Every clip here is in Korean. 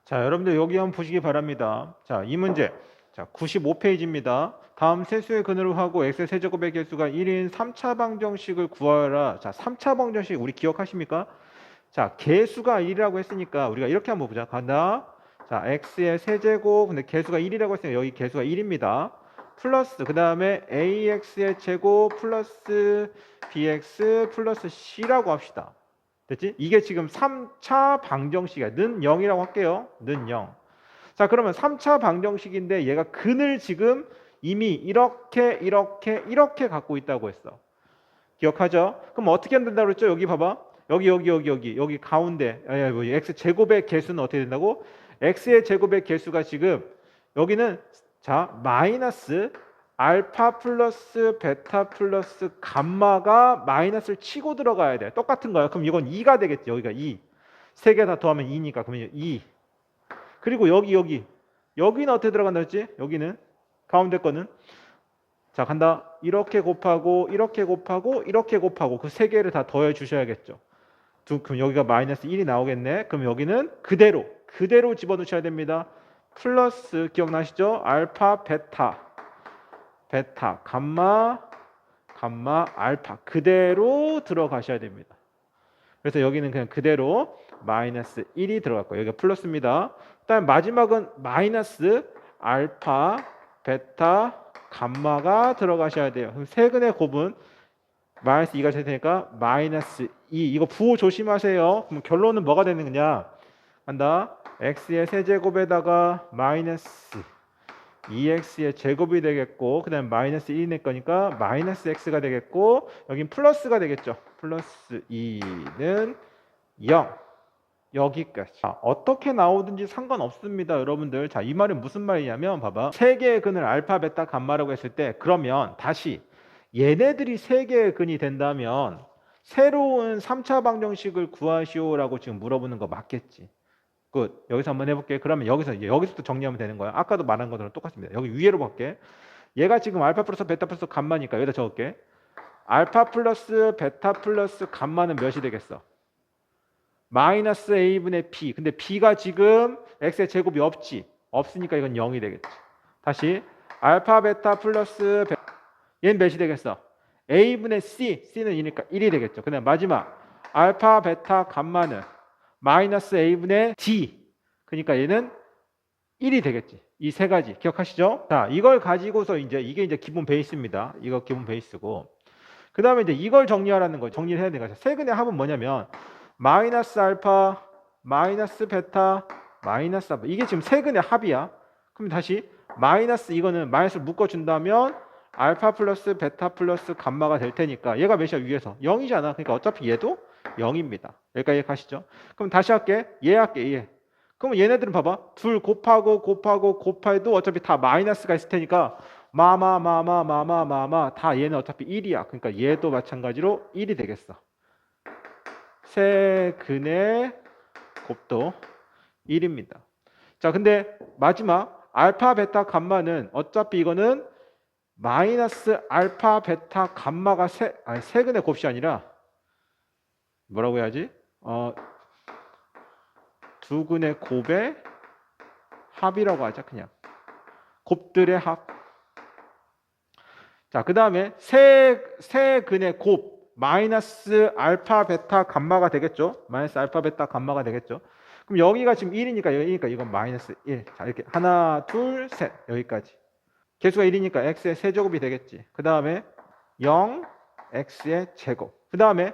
자, 여러분들 여기 한번 보시기 바랍니다. 자, 이 문제. 자, 95페이지입니다. 다음 세수의 근으로 하고 x의 세제곱의 개수가 1인 3차 방정식을 구하라. 자, 3차 방정식 우리 기억하십니까? 자, 개수가 1이라고 했으니까 우리가 이렇게 한번 보자. 간다. 자, x의 세제곱. 근데 개수가 1이라고 했으니까 여기 개수가 1입니다. 플러스 그 다음에 ax의 제곱 플러스 bx 플러스 c라고 합시다. 됐지? 이게 지금 3차 방정식이야. 는 0이라고 할게요. 는 0. 자, 그러면 3차 방정식인데 얘가 근을 지금 이미 이렇게 갖고 있다고 했어. 기억하죠? 그럼 어떻게 하면 된다고 그랬죠? 여기 봐봐. 여기 가운데 x 제곱의 개수는 어떻게 된다고? x의 제곱의 개수가 지금 여기는 자 마이너스 알파 플러스 베타 플러스 감마가 마이너스를 치고 들어가야 돼. 똑같은 거야. 그럼 이건 2가 되겠지. 여기가 2. 세 개 다 더하면 2니까 그러면 2. 그리고 여기는 어떻게 들어간다 했지? 여기는 가운데 거는 자 간다. 이렇게 곱하고 그 세 개를 다 더해 주셔야겠죠. 그럼 여기가 마이너스 1이 나오겠네. 그럼 여기는 그대로 집어넣으셔야 됩니다. 플러스 기억나시죠? 알파 베타 감마 알파 그대로 들어가셔야 됩니다. 그래서 여기는 그냥 그대로 마이너스 1이 들어갈 거예요. 여기가 플러스입니다. 그다음 마지막은 마이너스 알파 베타 감마가 들어가셔야 돼요. 그럼 세근의 곱은 마이너스 2가 될 테니까 마이너스 2. 이거 부호 조심하세요. 그럼 결론은 뭐가 되는 거냐? 간다. x의 세제곱에다가 마이너스 2x의 제곱이 되겠고 그 다음에 마이너스 1이 낼 거니까 마이너스 x가 되겠고 여긴 플러스가 되겠죠. 플러스 2는 0. 여기까지. 자, 어떻게 나오든지 상관없습니다, 여러분들. 자, 이 말은 무슨 말이냐면 봐봐. 세 개의 근을 알파, 베타, 감마라고 했을 때 그러면 다시 얘네들이 세 개의 근이 된다면 새로운 3차 방정식을 구하시오라고 지금 물어보는 거 맞겠지? 굿. 여기서 한번 해볼게. 그러면 여기서부터 정리하면 되는 거야. 아까도 말한 것처럼 똑같습니다. 여기 위에로 볼게. 얘가 지금 알파 플러스 베타 플러스 감마니까 여기다 적을게. 알파 플러스 베타 플러스 감마는 몇이 되겠어? 마이너스 a분의 b. 근데 b가 지금 x의 제곱이 없으니까 이건 0이 되겠지. 다시 알파 베타 플러스 얘는 몇이 되겠어? a분의 c는 2니까 1이 되겠죠. 그다음 마지막 알파 베타 감마는 마이너스 a분의 d. 그러니까 얘는 1이 되겠지. 이 세 가지 기억하시죠? 자, 이걸 가지고서 이게 기본 베이스입니다. 이거 기본 베이스고. 그다음에 이제 이걸 정리하라는 거죠. 정리를 해야 되는 거죠. 세근의 합은 뭐냐면 마이너스 알파, 마이너스 베타, 마이너스 알파. 이게 지금 세근의 합이야. 그럼 다시 마이너스 이거는 마이너스를 묶어준다면 알파 플러스 베타 플러스 감마가 될 테니까 얘가 몇이야 위에서? 0이잖아. 그러니까 어차피 얘도 0입니다. 여기까지 가시죠. 그럼 다시 할게. 얘. 그럼 얘네들은 봐봐. 둘 곱해도 어차피 다 마이너스가 있을 테니까 다 얘는 어차피 1이야. 그러니까 얘도 마찬가지로 1이 되겠어. 세 근의 곱도 1입니다. 자, 근데 마지막 알파, 베타, 감마는 어차피 이거는 마이너스 알파, 베타, 감마가 세근의 곱이 아니라 뭐라고 해야지? 두 근의 곱의 합이라고 하자 그냥. 곱들의 합. 자, 그 다음에 세 근의 곱 마이너스 알파, 베타, 감마가 되겠죠? 마이너스 알파, 베타, 감마가 되겠죠? 그럼 여기가 지금 1이니까 이건 마이너스 1. 자, 이렇게 하나, 둘, 셋 여기까지. 개수가 1이니까 x의 세제곱이 되겠지. 그 다음에 0, x의 제곱. 그 다음에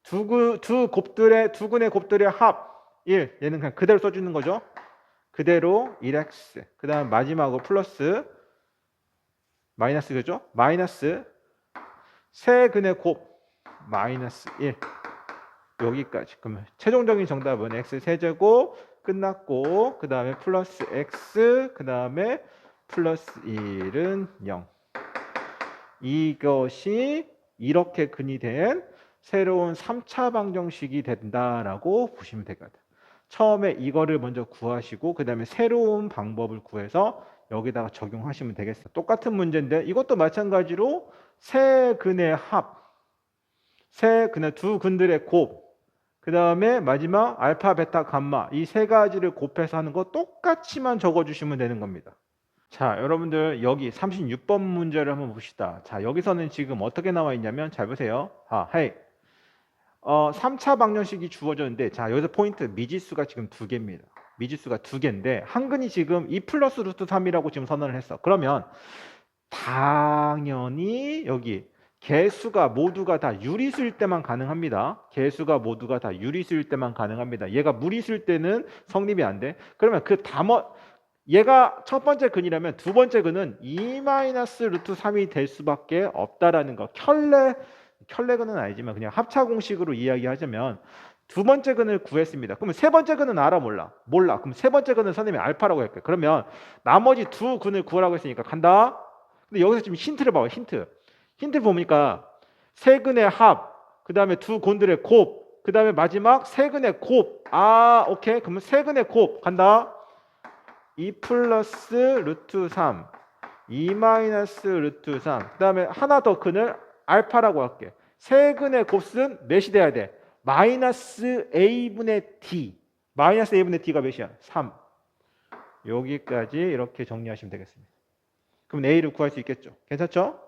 두 근의 곱들의 합 1. 얘는 그냥 그대로 써주는 거죠. 그대로 1x. 그 다음에 마지막으로 플러스 마이너스 그죠? 마이너스 세 근의 곱 마이너스 1. 여기까지. 그러면 최종적인 정답은 x 세제곱 끝났고 그 다음에 플러스 x 그 다음에 플러스 1은 0. 이것이 이렇게 근이 된 새로운 3차 방정식이 된다라고 보시면 되거든. 처음에 이거를 먼저 구하시고 그 다음에 새로운 방법을 구해서 여기다가 적용하시면 되겠어. 똑같은 문제인데 이것도 마찬가지로 세 근의 합, 두 근들의 곱, 그 그 다음에 마지막 알파, 베타, 감마 이 세 가지를 곱해서 하는 거 똑같이만 적어주시면 되는 겁니다. 자, 여러분들 여기 36번 문제를 한번 봅시다. 자, 여기서는 지금 어떻게 나와 있냐면 잘 보세요. 헤이. 3차 방정식이 주어졌는데 자, 여기서 포인트 미지수가 지금 2개입니다. 미지수가 2개인데 한근이 지금 2 플러스 루트 3이라고 지금 선언을 했어. 그러면 당연히 여기 개수가 모두가 다 유리수일 때만 가능합니다. 개수가 모두가 다 유리수일 때만 가능합니다. 얘가 무리수일 때는 성립이 안 돼. 그러면 그 얘가 첫 번째 근이라면 두 번째 근은 2 마이너스 루트 3이 될 수밖에 없다라는 거. 켤레근은 아니지만 그냥 합차 공식으로 이야기하자면 두 번째 근을 구했습니다. 그러면 세 번째 근은 알아 몰라? 몰라. 그럼 세 번째 근은 선생님이 알파라고 할게. 그러면 나머지 두 근을 구하라고 했으니까 간다. 근데 여기서 지금 힌트를 봐요. 힌트 보니까 세 근의 합, 그 다음에 두 곤들의 곱, 그 다음에 마지막 세 근의 곱. 오케이. 그러면 세 근의 곱 간다. 2 플러스 루트 3, 2 마이너스 루트 3. 그 다음에 하나 더 근을 알파라고 할게. 세 근의 곱은 몇이 돼야 돼? 마이너스 a분의 d. 마이너스 a분의 d가 몇이야? 3. 여기까지 이렇게 정리하시면 되겠습니다. 그럼 a를 구할 수 있겠죠? 괜찮죠?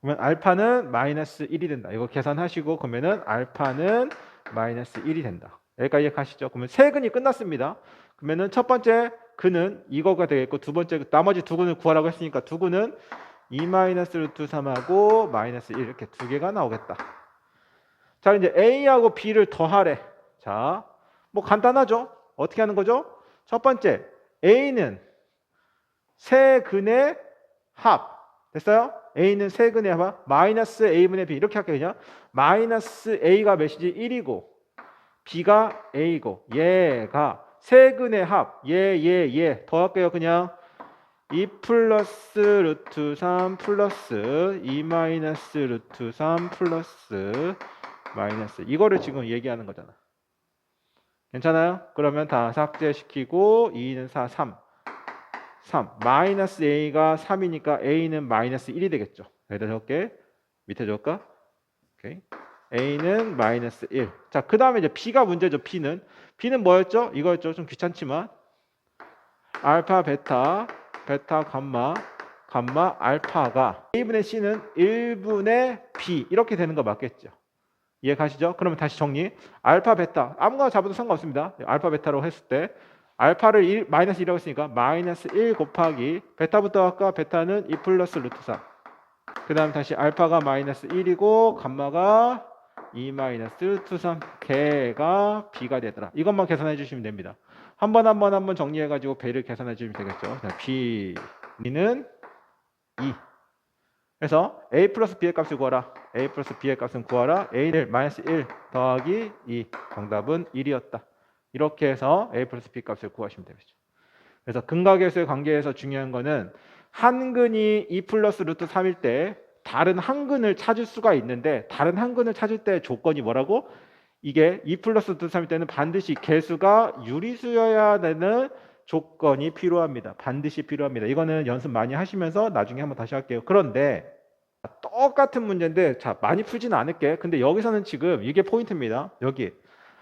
그러면 알파는 마이너스 1이 된다. 이거 계산하시고 그러면은 알파는 마이너스 1이 된다. 여기까지 가시죠. 그러면 세 근이 끝났습니다. 그러면은 첫 번째 근은 이거가 되겠고 두 번째 나머지 두 근을 구하라고 했으니까 두 근은 2 마이너스 루트 3하고 마이너스 1 이렇게 두 개가 나오겠다. 자, 이제 A하고 B를 더하래. 자, 뭐 간단하죠? 어떻게 하는 거죠? 첫 번째 A는 세 근의 합. 됐어요? A는 세 근의 합. 마이너스 A분의 B 이렇게 할게요. 그냥 마이너스 A가 몇이지? 1이고 B가 A고 얘가 세 근의 합. 얘 더할게요. 그냥 2 플러스 루트 3 플러스 2 마이너스 루트 3 플러스 마이너스 이거를 지금 얘기하는 거잖아. 괜찮아요? 그러면 다 삭제시키고 2는 4, 3 마이너스 A가 3이니까 A는 마이너스 1이 되겠죠. 여기다 적을게. 밑에 적을까? 오케이. A는 마이너스 1. 자, 그 다음에 이제 B가 문제죠. B는 뭐였죠? 이거였죠. 좀 귀찮지만 알파, 베타, 감마, 알파가 A분의 C는 1분의 B 이렇게 되는 거 맞겠죠? 이해 가시죠? 그러면 다시 정리. 알파, 베타 아무거나 잡아도 상관없습니다. 알파, 베타로 했을 때 알파를 마이너스 1이라고 했으니까 마이너스 1 곱하기 베타부터 할까? 베타는 2 플러스 루트 3. 그 다음 다시 알파가 마이너스 1이고 감마가 2 마이너스 루트 3. 걔가 B가 되더라. 이것만 계산해 주시면 됩니다. 한 번 정리해가지고 배를 계산해 주시면 되겠죠. 자, B는 2. 그래서 A 플러스 B의 값을 구하라. A 플러스 B의 값은 구하라. A를 마이너스 1 더하기 2. 정답은 1이었다. 이렇게 해서 A 플러스 B 값을 구하시면 되겠죠. 그래서 근각계수의 관계에서 중요한 거는 한 근이 2 플러스 루트 3일 때 다른 한 근을 찾을 수가 있는데 다른 한 근을 찾을 때 조건이 뭐라고? 이게 2 플러스 루트 3일 때는 반드시 개수가 유리수여야 되는 조건이 필요합니다. 반드시 필요합니다. 이거는 연습 많이 하시면서 나중에 한번 다시 할게요. 그런데 똑같은 문제인데 자 많이 풀지는 않을게. 근데 여기서는 지금 이게 포인트입니다. 여기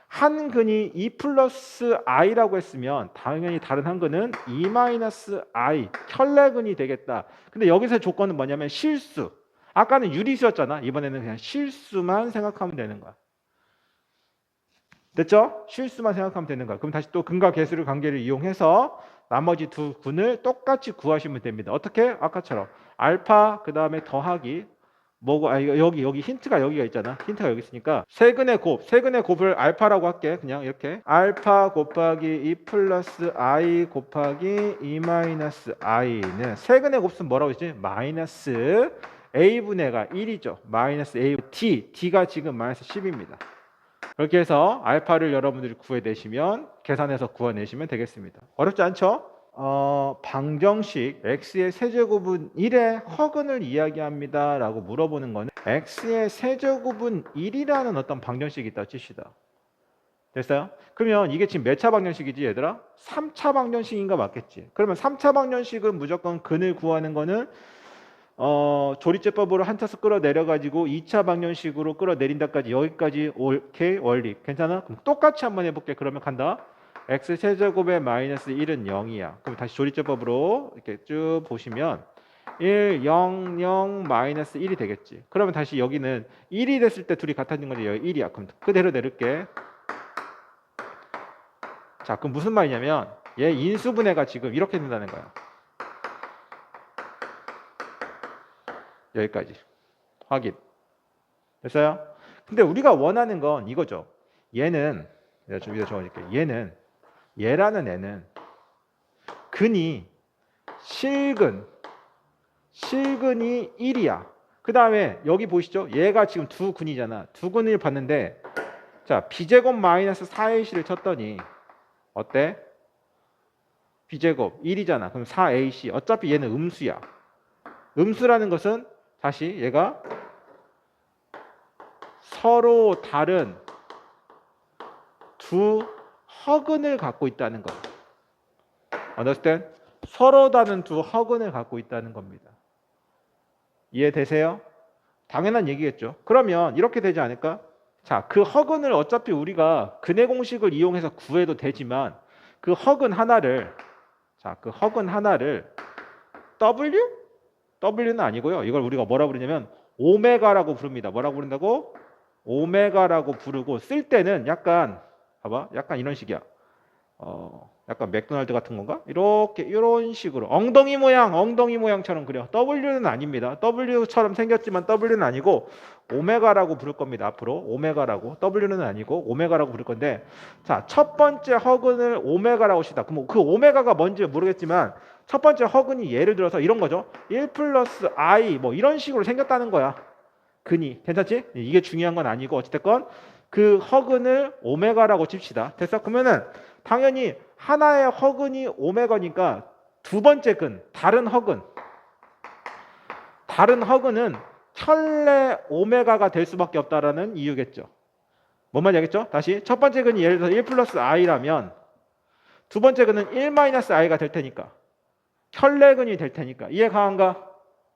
한 근이 2 플러스 i라고 했으면 당연히 다른 한 근은 2 마이너스 i 켤레근이 되겠다. 근데 여기서 조건은 뭐냐면 실수. 아까는 유리수였잖아. 이번에는 그냥 실수만 생각하면 되는 거야. 됐죠? 실수만 생각하면 되는 거야. 그럼 다시 또 근과 계수를 관계를 이용해서 나머지 두 근을 똑같이 구하시면 됩니다. 어떻게? 아까처럼 알파 그 다음에 더하기 뭐고 여기 힌트가 여기가 있잖아. 힌트가 여기 있으니까 세근의 곱을 알파라고 할게. 그냥 이렇게 알파 곱하기 2 플러스 i 곱하기 2 마이너스 i는 세근의 곱은 뭐라고 했지? 마이너스 a분의가 1이죠. 마이너스 a t가 지금 마이너스 10입니다. 그렇게 해서 알파를 여러분들이 구해내시면 계산해서 구해내시면 되겠습니다. 어렵지 않죠? 방정식 x의 세제곱은 1의 허근을 이야기합니다 라고 물어보는 거는 x의 세제곱은 1이라는 어떤 방정식이 있다 칩시다. 됐어요? 그러면 이게 지금 몇 차 방정식이지 얘들아? 3차 방정식인가 맞겠지? 그러면 3차 방정식은 무조건 근을 구하는 거는 조리제법으로 한 차수 끌어내려가지고 2차 방정식으로 끌어내린다까지 여기까지 오케이 원리 괜찮아? 그럼 똑같이 한번 해볼게. 그러면 간다. x 세제곱의 마이너스 1은 0이야. 그럼 다시 조리제법으로 이렇게 쭉 보시면 1, 0, 0, 마이너스 1이 되겠지. 그러면 다시 여기는 1이 됐을 때 둘이 같아진 거지. 여기 1이야. 그럼 그대로 내릴게. 자, 그럼 무슨 말이냐면 얘 인수분해가 지금 이렇게 된다는 거야. 여기까지. 확인. 됐어요? 근데 우리가 원하는 건 이거죠. 얘는 내가 좀 위에 적어줄게. 얘라는 애는 근이 실근이 1이야. 그 다음에 여기 보시죠. 얘가 지금 두 근이잖아. 두 근을 봤는데 자 b제곱 마이너스 4ac를 쳤더니 어때? b제곱 1이잖아. 그럼 4ac. 어차피 얘는 음수야. 음수라는 것은 다시 얘가 서로 다른 두 허근을 갖고 있다는 거. Understand? 서로 다른 두 허근을 갖고 있다는 겁니다. 이해되세요? 당연한 얘기겠죠. 그러면 이렇게 되지 않을까? 자, 그 허근을 어차피 우리가 근해 공식을 이용해서 구해도 되지만 그 허근 하나를 W? W는 아니고요. 이걸 우리가 뭐라고 부르냐면 오메가라고 부릅니다. 뭐라고 부른다고? 오메가라고 부르고 쓸 때는 약간 봐봐. 약간 이런 식이야. 약간 맥도날드 같은 건가? 이렇게 이런 식으로 엉덩이 모양처럼 그려. W는 아닙니다. W처럼 생겼지만 W는 아니고 오메가라고 부를 겁니다. 앞으로 오메가라고. W는 아니고 오메가라고 부를 건데 자, 첫 번째 허근을 오메가라고 시다. 그럼 그 오메가가 뭔지 모르겠지만 첫 번째 허근이 예를 들어서 이런 거죠. 1 플러스 I 뭐 이런 식으로 생겼다는 거야. 근이. 괜찮지? 이게 중요한 건 아니고 어찌됐건 그 허근을 오메가라고 칩시다. 됐어? 그러면은 당연히 하나의 허근이 오메가니까 두 번째 근, 다른 허근은 켤레 오메가가 될 수밖에 없다라는 이유겠죠. 뭔 말인지 알겠죠? 다시 첫 번째 근이 예를 들어서 1 플러스 i라면 두 번째 근은 1 마이너스 i가 될 테니까 켤레근이 될 테니까 이해 가한가?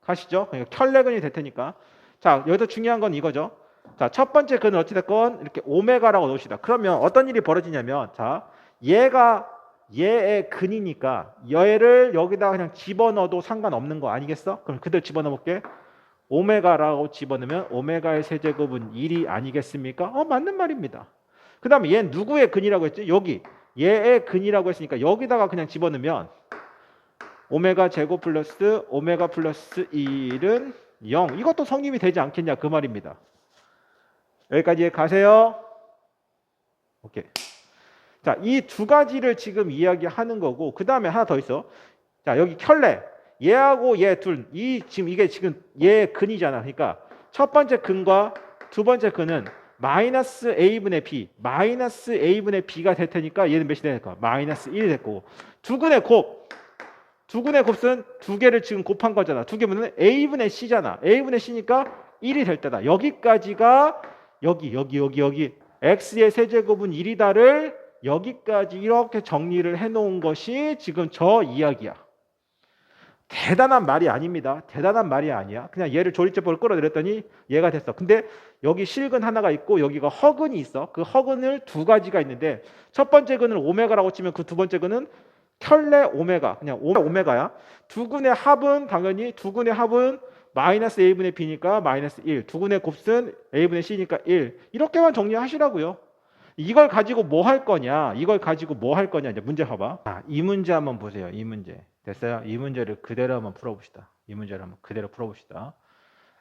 가시죠? 그러니까 켤레근이 될 테니까 자 여기서 중요한 건 이거죠. 자 첫 번째 근은 어찌됐건 이렇게 오메가라고 놓읍시다. 그러면 어떤 일이 벌어지냐면 자 얘가 얘의 근이니까 얘를 여기다 그냥 집어넣어도 상관없는 거 아니겠어? 그럼 그대로 집어넣어 볼게. 오메가라고 집어넣으면 오메가의 세제곱은 1이 아니겠습니까? 맞는 말입니다. 그 다음에 얘는 누구의 근이라고 했지? 여기 얘의 근이라고 했으니까 여기다가 그냥 집어넣으면 오메가 제곱 플러스 오메가 플러스 1은 0. 이것도 성립이 되지 않겠냐 그 말입니다. 여기까지 가세요. 오케이. 자, 이 두 가지를 지금 이야기하는 거고 그 다음에 하나 더 있어. 자, 여기 켤레. 얘하고 얘 둘. 이게 지금 얘 근이잖아. 그러니까 첫 번째 근과 두 번째 근은 마이너스 a분의 b. 마이너스 a분의 b가 될 테니까 얘는 몇이 되니까 마이너스 1이 됐고 두 근의 곱은 두 개를 지금 곱한 거잖아. 두 개면 a분의 c잖아. a분의 c니까 1이 될 때다. 여기까지가 여기 x의 세제곱은 1이다를 여기까지 이렇게 정리를 해놓은 것이 지금 저 이야기야. 대단한 말이 아닙니다. 대단한 말이 아니야. 그냥 얘를 조리제법으로 끌어내렸더니 얘가 됐어. 근데 여기 실근 하나가 있고 여기가 허근이 있어. 그 허근을 두 가지가 있는데 첫 번째 근을 오메가라고 치면 그 두 번째 근은 켤레 오메가. 그냥 오메가야. 두 근의 합은 당연히 마이너스 a분의 b니까 마이너스 1. 두 근의 곱은 a분의 c니까 1. 이렇게만 정리하시라고요. 이걸 가지고 뭐 할 거냐? 이제 문제 봐봐. 이 문제 한번 보세요. 이 문제. 됐어요? 이 문제를 그대로 한번 풀어봅시다.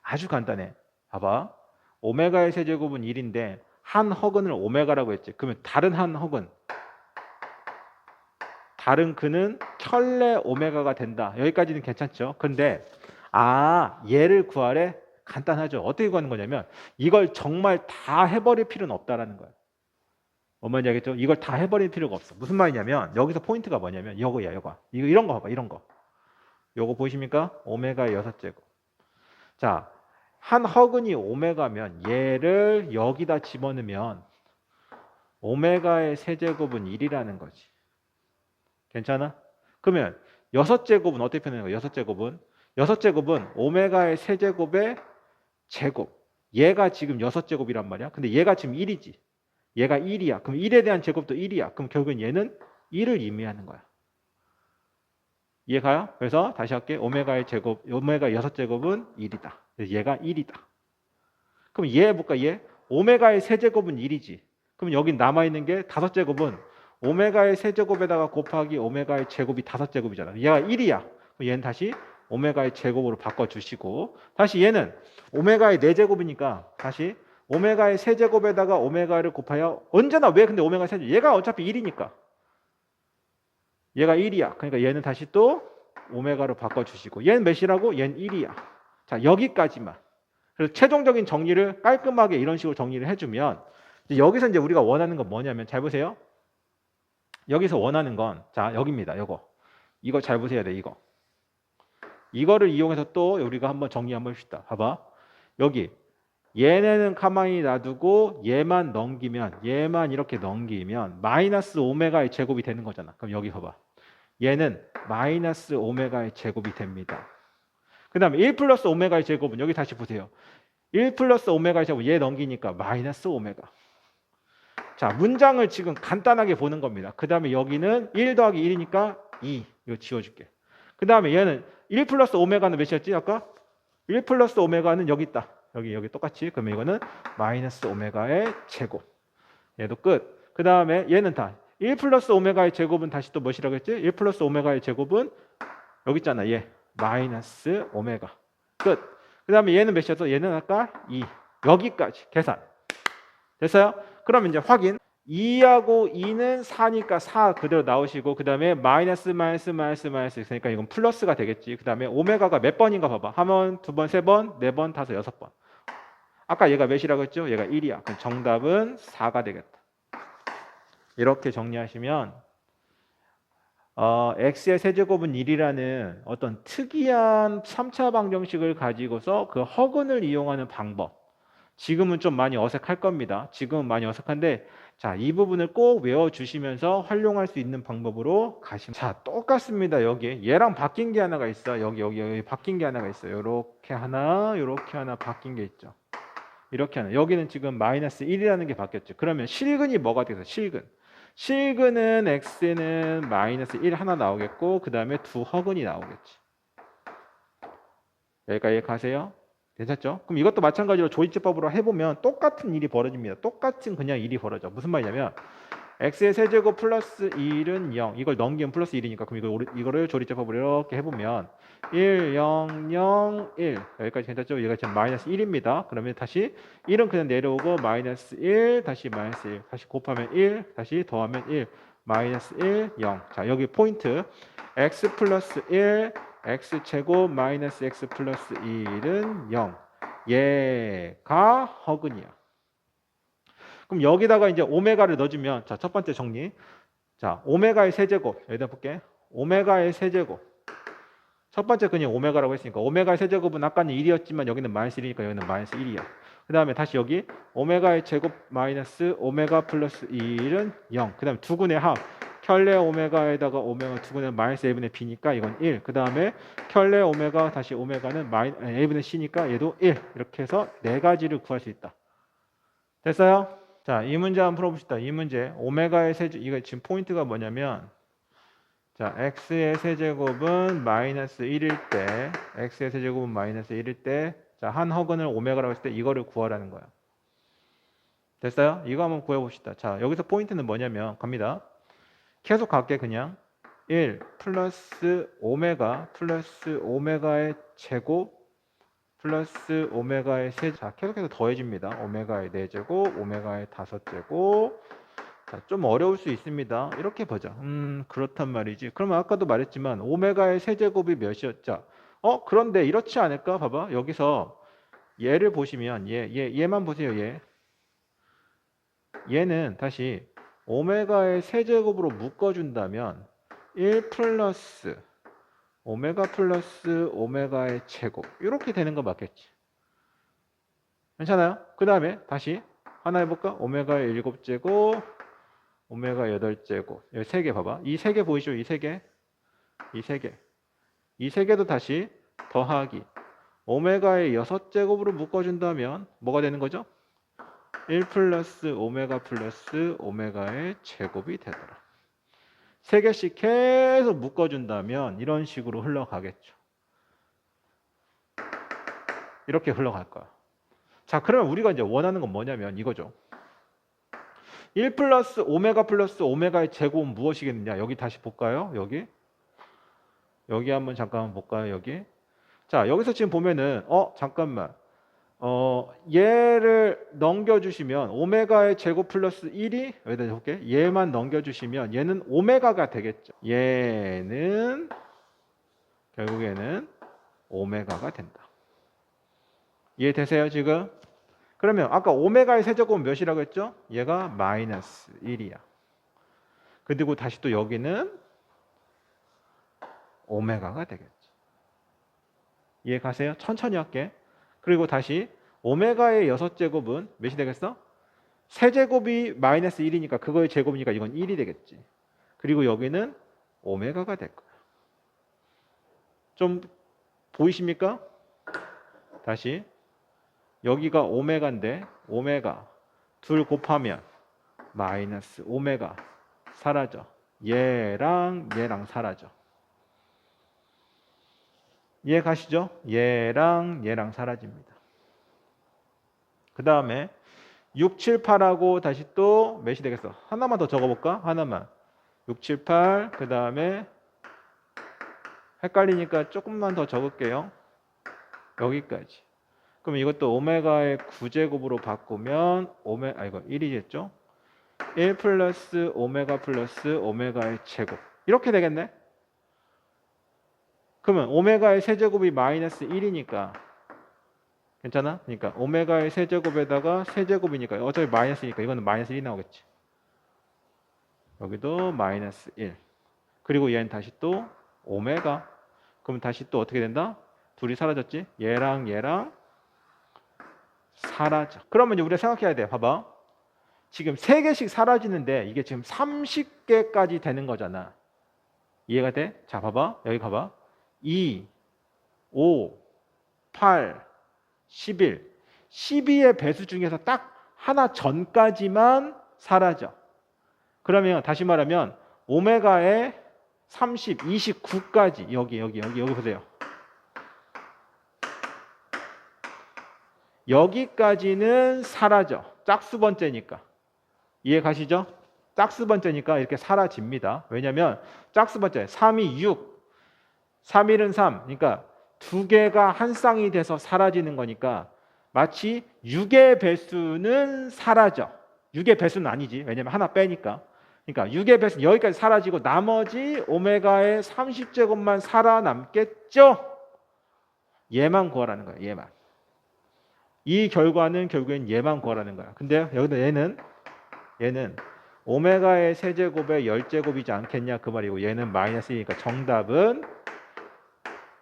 아주 간단해. 봐봐. 오메가의 세제곱은 1인데 한 허근을 오메가라고 했지. 그러면 다른 한 허근. 다른 근은 켤레 오메가가 된다. 여기까지는 괜찮죠? 근데 얘를 구하래? 간단하죠. 어떻게 구하는 거냐면 이걸 정말 다 해버릴 필요는 없다라는 거예요. 뭔지 알겠죠? 이걸 다 해버릴 필요가 없어. 무슨 말이냐면 여기서 포인트가 뭐냐면 이거야. 이거 이런 거 봐봐. 이런 거. 요거 보이십니까? 오메가의 6제곱. 자, 한 허근이 오메가면 얘를 여기다 집어넣으면 오메가의 세제곱은 1이라는 거지. 괜찮아? 그러면 6제곱은 어떻게 표현하는 거야? 6제곱은 6제곱은 오메가의 세제곱의 제곱. 얘가 지금 6제곱이란 말이야. 근데 얘가 지금 1이지. 얘가 1이야. 그럼 1에 대한 제곱도 1이야. 그럼 결국엔 얘는 1을 의미하는 거야. 이해가요? 그래서 다시 할게. 오메가의 제곱, 오메가 6제곱은 1이다. 그래서 얘가 1이다. 그럼 얘 해볼까? 얘 오메가의 세제곱은 1이지. 그럼 여기 남아있는 게 5제곱은 오메가의 세제곱에다가 곱하기 오메가의 제곱이 5제곱이잖아. 얘가 1이야. 그럼 얘는 다시 오메가의 제곱으로 바꿔주시고, 다시 얘는 오메가의 4제곱이니까 다시 오메가의 세제곱에다가 오메가를 곱하여, 언제나 왜 근데 오메가 세제곱? 얘가 어차피 1이니까 얘가 1이야. 그러니까 얘는 다시 또 오메가로 바꿔주시고, 얘는 몇이라고? 얘는 1이야. 자, 여기까지만. 그래서 최종적인 정리를 깔끔하게 이런 식으로 정리를 해주면, 이제 여기서 이제 우리가 원하는 건 뭐냐면, 잘 보세요. 여기서 원하는 건, 자, 여기입니다. 요거. 이거 잘 보세요. 네, 이거. 이거를 이용해서 또 우리가 한번 정리 한번 해봅시다. 봐봐. 여기. 얘네는 가만히 놔두고 얘만 넘기면, 얘만 이렇게 넘기면 마이너스 오메가의 제곱이 되는 거잖아. 그럼 여기 봐봐. 얘는 마이너스 오메가의 제곱이 됩니다. 그 다음에 1 플러스 오메가의 제곱은 여기 다시 보세요. 1 플러스 오메가의 제곱 얘 넘기니까 마이너스 오메가. 자, 문장을 지금 간단하게 보는 겁니다. 그 다음에 여기는 1 더하기 1이니까 2. 이거 지워줄게. 그 다음에 얘는 1 플러스 오메가는 몇이었지? 아까? 1 플러스 오메가는 여기 있다. 여기 똑같이. 그러면 이거는 마이너스 오메가의 제곱. 얘도 끝. 그 다음에 얘는 다 1 플러스 오메가의 제곱은 다시 또 무엇이라고 했지? 1 플러스 오메가의 제곱은 여기 있잖아. 얘 마이너스 오메가. 끝. 그 다음에 얘는 몇이었어? 얘는 아까 2. 여기까지 계산. 됐어요? 그러면 이제 확인. 2하고 2는 4니까 4 그대로 나오시고, 그 다음에 마이너스 있으니까 이건 플러스가 되겠지. 그 다음에 오메가가 몇 번인가 봐봐. 한 번, 두 번, 세 번, 네 번, 다섯, 여섯 번. 아까 얘가 몇이라고 했죠? 얘가 1이야. 그럼 정답은 4가 되겠다. 이렇게 정리하시면 x의 세제곱은 1이라는 어떤 특이한 3차 방정식을 가지고서 그 허근을 이용하는 방법. 지금은 좀 많이 어색할 겁니다. 지금은 많이 어색한데, 자, 이 부분을 꼭 외워주시면서 활용할 수 있는 방법으로 가시면. 자, 똑같습니다. 여기 얘랑 바뀐 게 하나가 있어. 여기 바뀐 게 하나가 있어요. 요렇게 하나 바뀐 게 있죠. 이렇게 하나. 여기는 지금 마이너스 1이라는 게 바뀌었죠. 그러면 실근이 뭐가 되겠어? 실근은 x는 마이너스 1 하나 나오겠고, 그 다음에 두 허근이 나오겠지. 여기까지 가세요. 괜찮죠? 그럼 이것도 마찬가지로 조이제법으로 해보면 똑같은 일이 벌어집니다. 똑같은 그냥 일이 벌어져. 무슨 말이냐면 x의 세제곱 플러스 1은 0. 이걸 넘기면 플러스 1이니까 그럼 이거를 조리제법으로 이렇게 해보면 1, 0, 0, 1. 여기까지 괜찮죠? 얘가 지금 마이너스 1입니다. 그러면 다시 1은 그냥 내려오고 마이너스 1, 다시 마이너스 1. 다시 곱하면 1, 다시 더하면 1. 마이너스 1, 0. 자, 여기 포인트. x 플러스 1, x제곱 마이너스 x 플러스 1은 0. 얘가 허근이야. 그럼 여기다가 이제 오메가를 넣어주면, 자, 첫 번째 정리. 자, 오메가의 세제곱. 여기다 볼게. 오메가의 세제곱. 첫 번째 그냥 오메가라고 했으니까 오메가의 세제곱은 아까는 1이었지만 여기는 마이너스 1이니까 여기는 마이너스 1이야. 그 다음에 다시 여기 오메가의 제곱 마이너스 오메가 플러스 1은 0. 그 다음에 두근의 합. 켤레 오메가에다가 오메가 두근의 마이너스 a분의 b니까 이건 1. 그 다음에 켤레 오메가 다시 오메가는 a분의 c니까 얘도 1. 이렇게 해서 네 가지를 구할 수 있다. 됐어요? 자, 이 문제 한번 풀어봅시다. 이 문제 오메가의 세제, 이거 지금 포인트가 뭐냐면, 자, x의 세제곱은 마이너스 1일 때, x의 세제곱은 마이너스 1일 때, 자, 한 허근을 오메가라고 했을 때 이거를 구하라는 거야. 됐어요? 이거 한번 구해봅시다. 자, 여기서 포인트는 뭐냐면, 갑니다. 계속 갈게, 그냥. 1 플러스 오메가의 제곱 플러스 오메가의 세제곱. 자, 계속해서 더해집니다. 오메가의 4제곱, 오메가의 5제곱. 자, 좀 어려울 수 있습니다. 이렇게 보자. 그렇단 말이지. 그러면 아까도 말했지만 오메가의 세제곱이 몇이었죠? 그런데 이렇지 않을까? 봐봐. 여기서 얘를 보시면 얘만 보세요. 얘는 다시 오메가의 세제곱으로 묶어준다면 1 플러스 오메가 플러스 오메가의 제곱 이렇게 되는 거 맞겠지? 괜찮아요? 그 다음에 다시 하나 해볼까? 오메가의 7제곱 오메가 8제곱 여기 3개 봐봐. 이 3개 보이죠? 이 3개 이 3개도 다시 더하기 오메가의 6제곱으로 묶어준다면 뭐가 되는 거죠? 1 플러스 오메가 플러스 오메가의 제곱이 되더라. 3개씩 계속 묶어준다면 이런 식으로 흘러가겠죠. 이렇게 흘러갈 거야. 자, 그러면 우리가 이제 원하는 건 뭐냐면 이거죠. 1 플러스 오메가의 제곱은 무엇이겠느냐? 여기 다시 볼까요? 여기 한번 잠깐만 볼까요? 여기. 자, 여기서 지금 보면은 잠깐만. 얘를 넘겨주시면 오메가의 제곱 플러스 1이 여기다 볼게. 얘만 넘겨주시면 얘는 오메가가 되겠죠. 얘는 결국에는 오메가가 된다. 이해되세요 지금? 그러면 아까 오메가의 세제곱은 몇이라고 했죠? 얘가 마이너스 1이야. 그리고 다시 또 여기는 오메가가 되겠죠. 이해 가세요? 천천히 할게. 그리고 다시 오메가의 6제곱은 몇이 되겠어? 세제곱이 마이너스 1이니까 그거의 제곱이니까 이건 1이 되겠지. 그리고 여기는 오메가가 될 거야. 좀 보이십니까? 다시 여기가 오메가인데 오메가 둘 곱하면 마이너스 오메가 사라져. 얘랑 사라져. 이해 가시죠? 얘랑 사라집니다. 그 다음에 6, 7, 8하고 다시 또 몇이 되겠어? 하나만 더 적어볼까? 하나만. 6, 7, 8. 그 다음에 헷갈리니까 조금만 더 적을게요. 여기까지. 그럼 이것도 오메가의 9제곱으로 바꾸면 이거 1이겠죠? 1 플러스 오메가 플러스 오메가의 제곱. 이렇게 되겠네? 그러면 오메가의 세제곱이 마이너스 1이니까 괜찮아? 그러니까 오메가의 세제곱에다가 세제곱이니까 어차피 마이너스니까 이거는 마이너스 1이 나오겠지. 여기도 마이너스 1. 그리고 얘는 다시 또 오메가. 그럼 다시 또 어떻게 된다? 둘이 사라졌지? 얘랑 사라져. 그러면 우리가 생각해야 돼. 봐봐. 지금 3개씩 사라지는데 이게 지금 30개까지 되는 거잖아. 이해가 돼? 자, 봐봐. 여기 가봐. 2, 5, 8, 11. 12의 배수 중에서 딱 하나 전까지만 사라져. 그러면 다시 말하면 오메가의 30, 29까지 여기 보세요. 여기까지는 사라져. 짝수 번째니까. 이해 가시죠? 짝수 번째니까 이렇게 사라집니다. 왜냐면 짝수 번째 3이 6, 3일은 3. 그러니까 두 개가 한 쌍이 돼서 사라지는 거니까 마치 6의 배수는 사라져. 6의 배수는 아니지. 왜냐면 하나 빼니까. 그러니까 6의 배수는 여기까지 사라지고 나머지 오메가의 30제곱만 살아남겠죠? 얘만 구하라는 거야. 얘만. 이 결과는 결국엔 얘만 구하라는 거야. 근데 여기다 얘는 오메가의 세제곱의 10제곱이지 않겠냐 그 말이고 얘는 마이너스이니까 정답은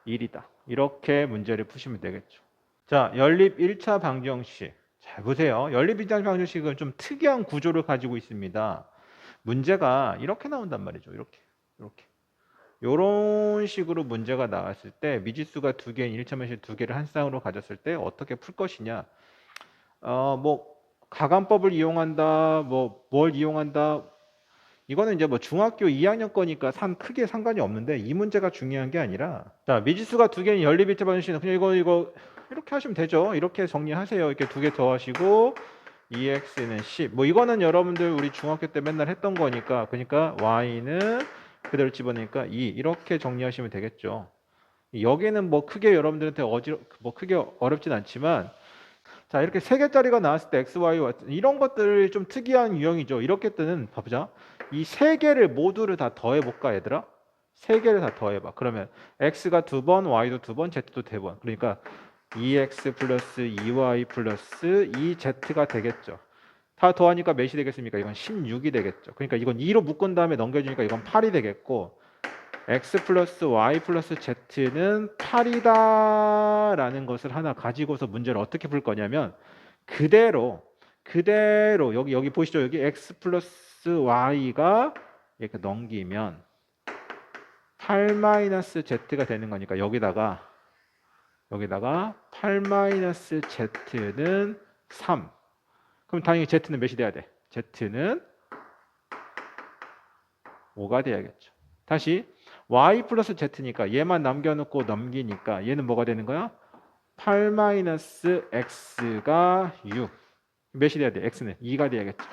1이다. 이렇게 문제를 푸시면 되겠죠. 자, 연립 1차 방정식. 잘 보세요. 연립 1차 방정식은 좀 특이한 구조를 가지고 있습니다. 문제가 이렇게 나온단 말이죠. 이렇게. 이런 식으로 문제가 나왔을 때 미지수가 두 개인 1차 방정식 두 개를 한 쌍으로 가졌을 때 어떻게 풀 것이냐. 가감법을 이용한다. 뭘 이용한다. 이거는 이제 중학교 2학년 거니까 크게 상관이 없는데 이 문제가 중요한 게 아니라 자, 미지수가 두 개인 연립 1차 방정식은 그냥 이거 이렇게 하시면 되죠. 이렇게 정리하세요. 이렇게 두 개 더하시고 2x는 10. 이거는 여러분들 우리 중학교 때 맨날 했던 거니까 그러니까 y는 그대로 집어넣으니까 2 이렇게 정리하시면 되겠죠. 여기는 크게 여러분들한테 크게 어렵진 않지만 자, 이렇게 3개짜리가 나왔을 때 x, y, 이런 것들이 좀 특이한 유형이죠. 이렇게 뜨는 봐보자. 이 3개를 모두를 다 더해볼까 얘들아? 3개를 다 더해봐. 그러면 x가 2번, y도 2번, z도 3번. 그러니까 2x 플러스 2y 플러스 2z가 되겠죠. 다 더하니까 몇이 되겠습니까? 이건 16이 되겠죠. 그러니까 이건 2로 묶은 다음에 넘겨주니까 이건 8이 되겠고 x 플러스 y 플러스 z는 8이다 라는 것을 하나 가지고서 문제를 어떻게 풀 거냐면 그대로 여기 보시죠. 여기 x 플러스 y가 이렇게 넘기면 8 마이너스 z가 되는 거니까 여기다가 여기다가 8-z는 3. 그럼 당연히 z는 몇이 돼야 돼? z는 5가 돼야겠죠. 다시 y 플러스 z니까 얘만 남겨놓고 넘기니까 얘는 뭐가 되는 거야? 8-x가 6. 몇이 돼야 돼? x는 2가 돼야겠죠.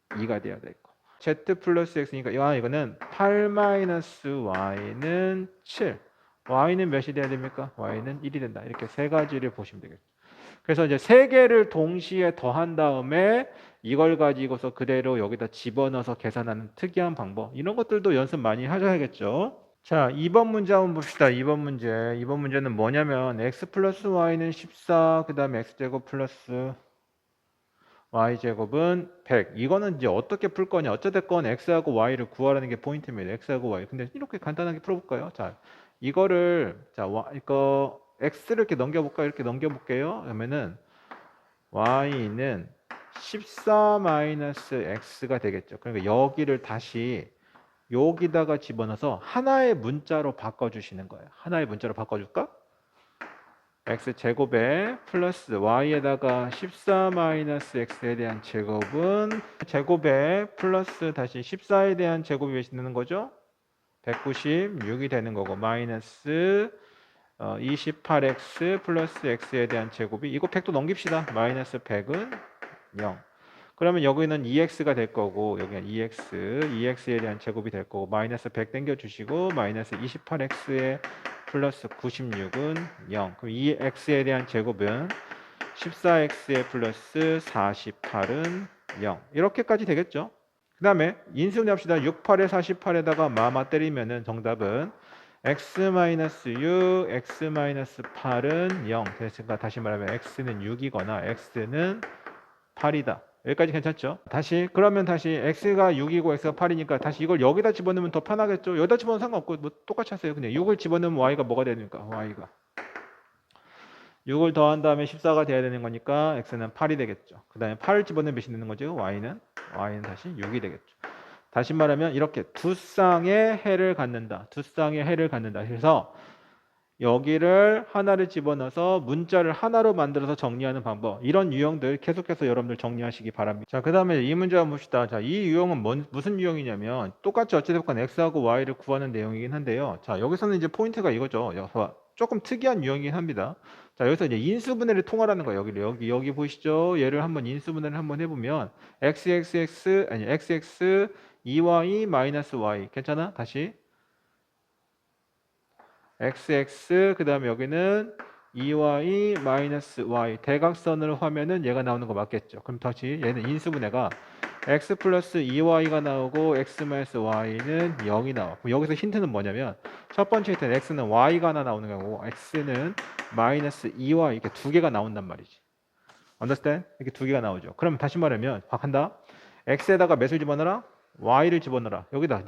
2가 돼야 되고 z 플러스 x니까 이거는 8-y는 7. y는 몇이 돼야 됩니까? y는 1이 된다. 이렇게 세 가지를 보시면 되겠죠. 그래서 이제 세 개를 동시에 더한 다음에 이걸 가지고서 그대로 여기다 집어넣어서 계산하는 특이한 방법. 이런 것들도 연습 많이 하셔야겠죠. 자, 2번 문제 한번 봅시다. 2번 문제. 2번 문제는 뭐냐면 x 플러스 y는 14, 그 다음에 x제곱 플러스 y제곱은 100. 이거는 이제 어떻게 풀 거냐. 어찌됐건 x하고 y를 구하라는 게 포인트입니다. x하고 y. 근데 이렇게 간단하게 풀어볼까요? 자, 이거를 이거 x를 이렇게 넘겨볼까요? 이렇게 넘겨볼게요. 그러면은 y는 14-x가 되겠죠. 그러니까 여기를 다시 여기다가 집어넣어서 하나의 문자로 바꿔주시는 거예요. 하나의 문자로 바꿔줄까? x제곱에 플러스 y에다가 14-x에 대한 제곱은 제곱에 플러스 다시 14에 대한 제곱이 몇이 되는 거죠? 196이 되는 거고 마이너스 28x 플러스 x에 대한 제곱이 이거 100도 넘깁시다. 마이너스 100은 0. 그러면 여기는 2x가 될 거고 여기는 2x에 대한 제곱이 될 거고 마이너스 100 당겨주시고 마이너스 28x에 플러스 96은 0. 그럼 2x에 대한 제곱은 14x에 플러스 48은 0. 이렇게까지 되겠죠. 그 다음에 인수분해 합시다. 68에 48에다가 마마 때리면은 정답은 x-6, x-8은 0. 그러니까 다시 말하면 x는 6이거나 x는 8이다. 여기까지 괜찮죠? 그러면 다시 x가 6이고 x가 8이니까 다시 이걸 여기다 집어넣으면 더 편하겠죠? 여기다 집어넣으면 상관없고 뭐 똑같이 하세요. 그냥 6을 집어넣으면 y가 뭐가 되니까 y가 6을 더한 다음에 14가 돼야 되는 거니까 x는 8이 되겠죠. 그 다음에 8을 집어넣으면 몇이 되는 거죠? y는 다시 6이 되겠죠. 다시 말하면 이렇게 두 쌍의 해를 갖는다. 두 쌍의 해를 갖는다. 그래서 여기를 하나를 집어넣어서 문자를 하나로 만들어서 정리하는 방법. 이런 유형들 계속해서 여러분들 정리하시기 바랍니다. 자, 그 다음에 이 문제 한번 봅시다. 자, 이 유형은 무슨 유형이냐면 똑같이 어찌됐건 x하고 y를 구하는 내용이긴 한데요. 자, 여기서는 이제 포인트가 이거죠. 조금 특이한 유형이긴 합니다. 자, 여기서 이제 인수분해를 통하라는 거예요. 여기 보시죠. 얘를 한번 인수분해를 한번 해보면 xx 2y 마이너스 y 괜찮아? 다시 xx 그 다음에 여기는 2y 마이너스 y 대각선을 하면은 얘가 나오는 거 맞겠죠. 그럼 다시 얘는 인수분해가 x 플러스 2y가 나오고 x 마이너스 y는 0이 나와. 그럼 여기서 힌트는 뭐냐면 첫 번째 힌트는 x는 y가 하나 나오는 거고 x는 마이너스 2y 이렇게 두 개가 나온단 말이지. understand? 이렇게 두 개가 나오죠. 그럼 다시 말하면 한다. x에다가 몇을 집어넣어라? y를 집어넣어라. 여기다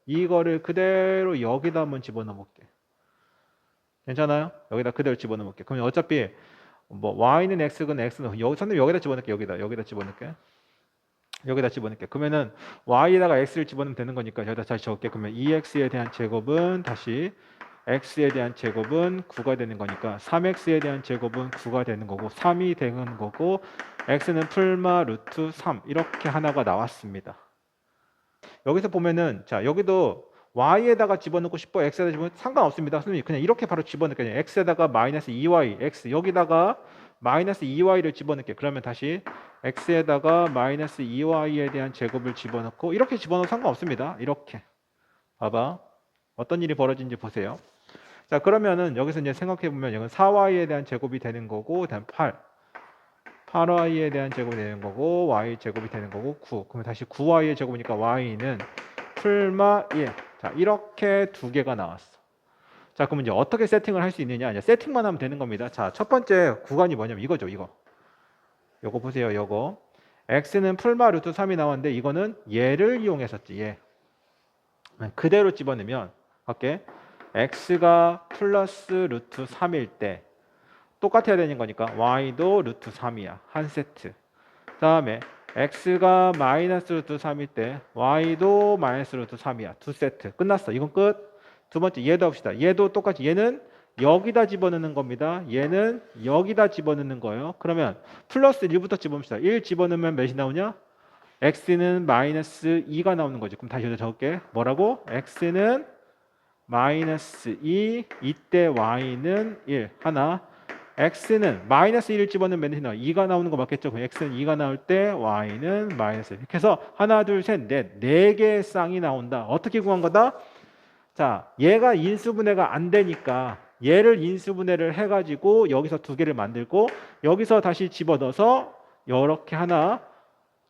이거를 그대로 여기다 한번 집어넣어 볼게. 괜찮아요? 여기다 그대로 집어넣어 볼게. 그럼 어차피 뭐 y는 x건 x는 여기다 집어넣을게. 여기다 집어넣을게. 여기다 집어넣을게. 그러면은 y에다가 x를 집어넣으면 되는 거니까 여기다 다시 적을게. 그러면 2x에 대한 제곱은 다시 x에 대한 제곱은 9가 되는 거니까 3x에 대한 제곱은 9가 되는 거고 3이 되는 거고 x는 풀마 루트 3 이렇게 하나가 나왔습니다. 여기서 보면은 자 여기도 y에다가 집어넣고 싶어 x에다 집어넣으면 상관없습니다. 선생님 그냥 이렇게 바로 집어넣을게요. x에다가 마이너스 2y x 여기다가 마이너스 2y를 집어넣을게. 그러면 다시 x에다가 마이너스 2y에 대한 제곱을 집어넣고 이렇게 집어넣어도 상관없습니다. 이렇게 봐봐 어떤 일이 벌어진지 보세요. 자 그러면은 여기서 이제 생각해 보면 이건 4y에 대한 제곱이 되는 거고 다음 8y에 대한 제곱이 되는 거고 y 제곱이 되는 거고 9. 그러면 다시 9y의 제곱이니까 y는 풀마 1. 자 이렇게 두 개가 나왔어. 자 그럼 이제 어떻게 세팅을 할 수 있느냐? 이제 세팅만 하면 되는 겁니다. 자 첫 번째 구간이 뭐냐면 이거죠. 요거 보세요. 요거 x는 풀마 루트 3이 나왔는데 이거는 얘를 이용했었지. 얘 그대로 집어넣으면 할게. x가 플러스 루트 3일 때 똑같아야 되는 거니까 y도 루트 3이야. 한 세트. 다음에 x가 마이너스 루트 3일 때 y도 마이너스 루트 3이야. 두 세트. 끝났어. 이건 끝. 두 번째 얘도 합시다. 얘도 똑같이 얘는 여기다 집어넣는 겁니다. 얘는 여기다 집어넣는 거예요. 그러면 플러스 1부터 집어넣읍시다. 1 집어넣으면 몇이 나오냐? x는 마이너스 2가 나오는 거죠. 그럼 다시 여기다 적을게. 뭐라고? x는 마이너스 2, 이때 y는 1. 하나. x는 마이너스 1을 집어넣으면 몇이 나와? 2가 나오는 거 맞겠죠? 그럼 x는 2가 나올 때 y는 마이너스 1. 이렇게 해서 하나, 둘, 셋, 넷. 4개의 쌍이 나온다. 어떻게 구한 거다? 자, 얘가 인수분해가 안 되니까 얘를 인수분해를 해가지고 여기서 2개를 만들고 여기서 다시 집어넣어서 이렇게 하나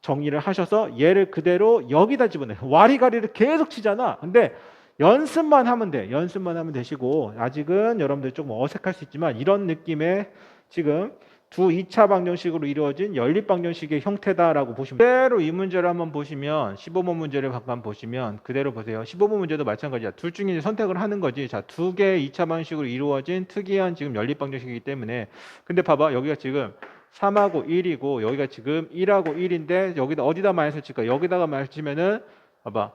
정리를 하셔서 얘를 그대로 여기다 집어넣어요. 와리가리를 계속 치잖아. 근데 연습만 하면 돼. 연습만 하면 되시고 아직은 여러분들 조금 어색할 수 있지만 이런 느낌의 지금 두 2차 방정식으로 이루어진 연립 방정식의 형태다라고 보시면 그대로 이 문제를 한번 보시면 15번 문제를 잠깐 보시면 그대로 보세요. 15번 문제도 마찬가지야. 둘 중에 선택을 하는 거지. 자, 두 개의 2차 방식으로 이루어진 특이한 지금 연립 방정식이기 때문에 근데 봐봐. 여기가 지금 3하고 1이고 여기가 지금 1하고 1인데 여기다 어디다 마이너스 칠까? 여기다가 마이너스 치면은 봐봐.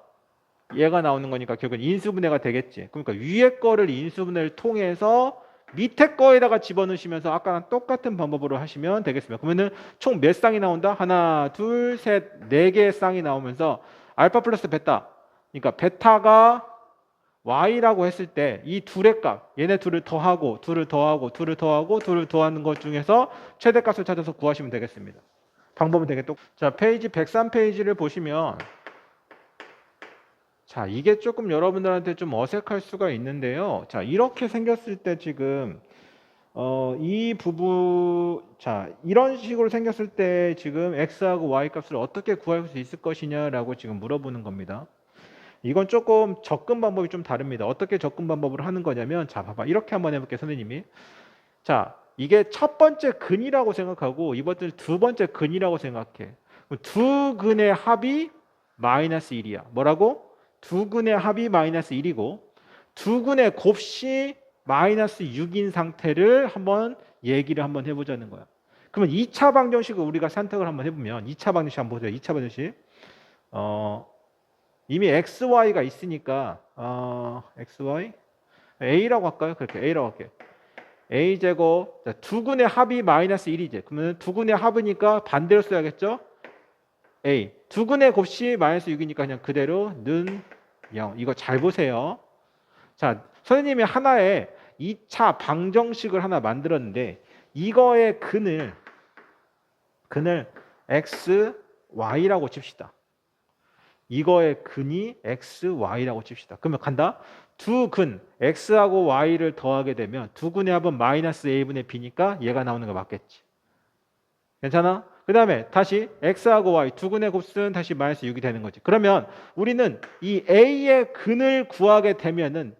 얘가 나오는 거니까 결국은 인수분해가 되겠지. 그러니까 위에 거를 인수분해를 통해서 밑에 거에다가 집어넣으시면서 아까랑 똑같은 방법으로 하시면 되겠습니다. 그러면은 총 몇 쌍이 나온다? 하나, 둘, 셋, 4개의 쌍이 나오면서 알파 플러스 베타. 그러니까 베타가 y라고 했을 때 이 둘의 값, 얘네 둘을 더하고 둘을 더하고 둘을 더하고 둘을 더하는 것 중에서 최대값을 찾아서 구하시면 되겠습니다. 방법은 되게 자, 페이지 103페이지를 보시면 자, 이게 조금 여러분들한테 좀 어색할 수가 있는데요. 자, 이렇게 생겼을 때 지금 이 부분 자, 이런 식으로 생겼을 때 지금 x하고 y 값을 어떻게 구할 수 있을 것이냐라고 지금 물어보는 겁니다. 이건 조금 접근 방법이 좀 다릅니다. 어떻게 접근 방법을 하는 거냐면 자, 봐봐. 이렇게 한번 해볼게요, 선생님이. 자, 이게 첫 번째 근이라고 생각하고 이번에 두 번째 근이라고 생각해. 두 근의 합이 마이너스 1이야. 뭐라고? 두 근의 합이 마이너스 1이고 두 근의 곱이 마이너스 6인 상태를 한번 얘기를 한번 해보자는 거야. 그러면 2차 방정식을 우리가 선택을 한번 해보면 2차 방정식 한번 보세요. 2차 방정식 이미 xy가 있으니까 xy a라고 할까요? 그렇게 a라고 할게요. a제곱 두 근의 합이 마이너스 1이지. 그러면 두 근의 합이니까 반대로 써야겠죠? a 두 근의 곱이 마이너스 6이니까 그냥 그대로 는 0. 이거 잘 보세요. 자, 선생님이 하나의 2차 방정식을 하나 만들었는데 이거의 근을 x, y라고 칩시다. 이거의 근이 x, y라고 칩시다. 그러면 간다. 두 근 x하고 y를 더하게 되면 두 근의 합은 마이너스 a분의 b니까 얘가 나오는 거 맞겠지. 괜찮아? 그 다음에 다시 x하고 y 두 근의 곱수는 다시 마이너스 6이 되는 거지. 그러면 우리는 이 a의 근을 구하게 되면은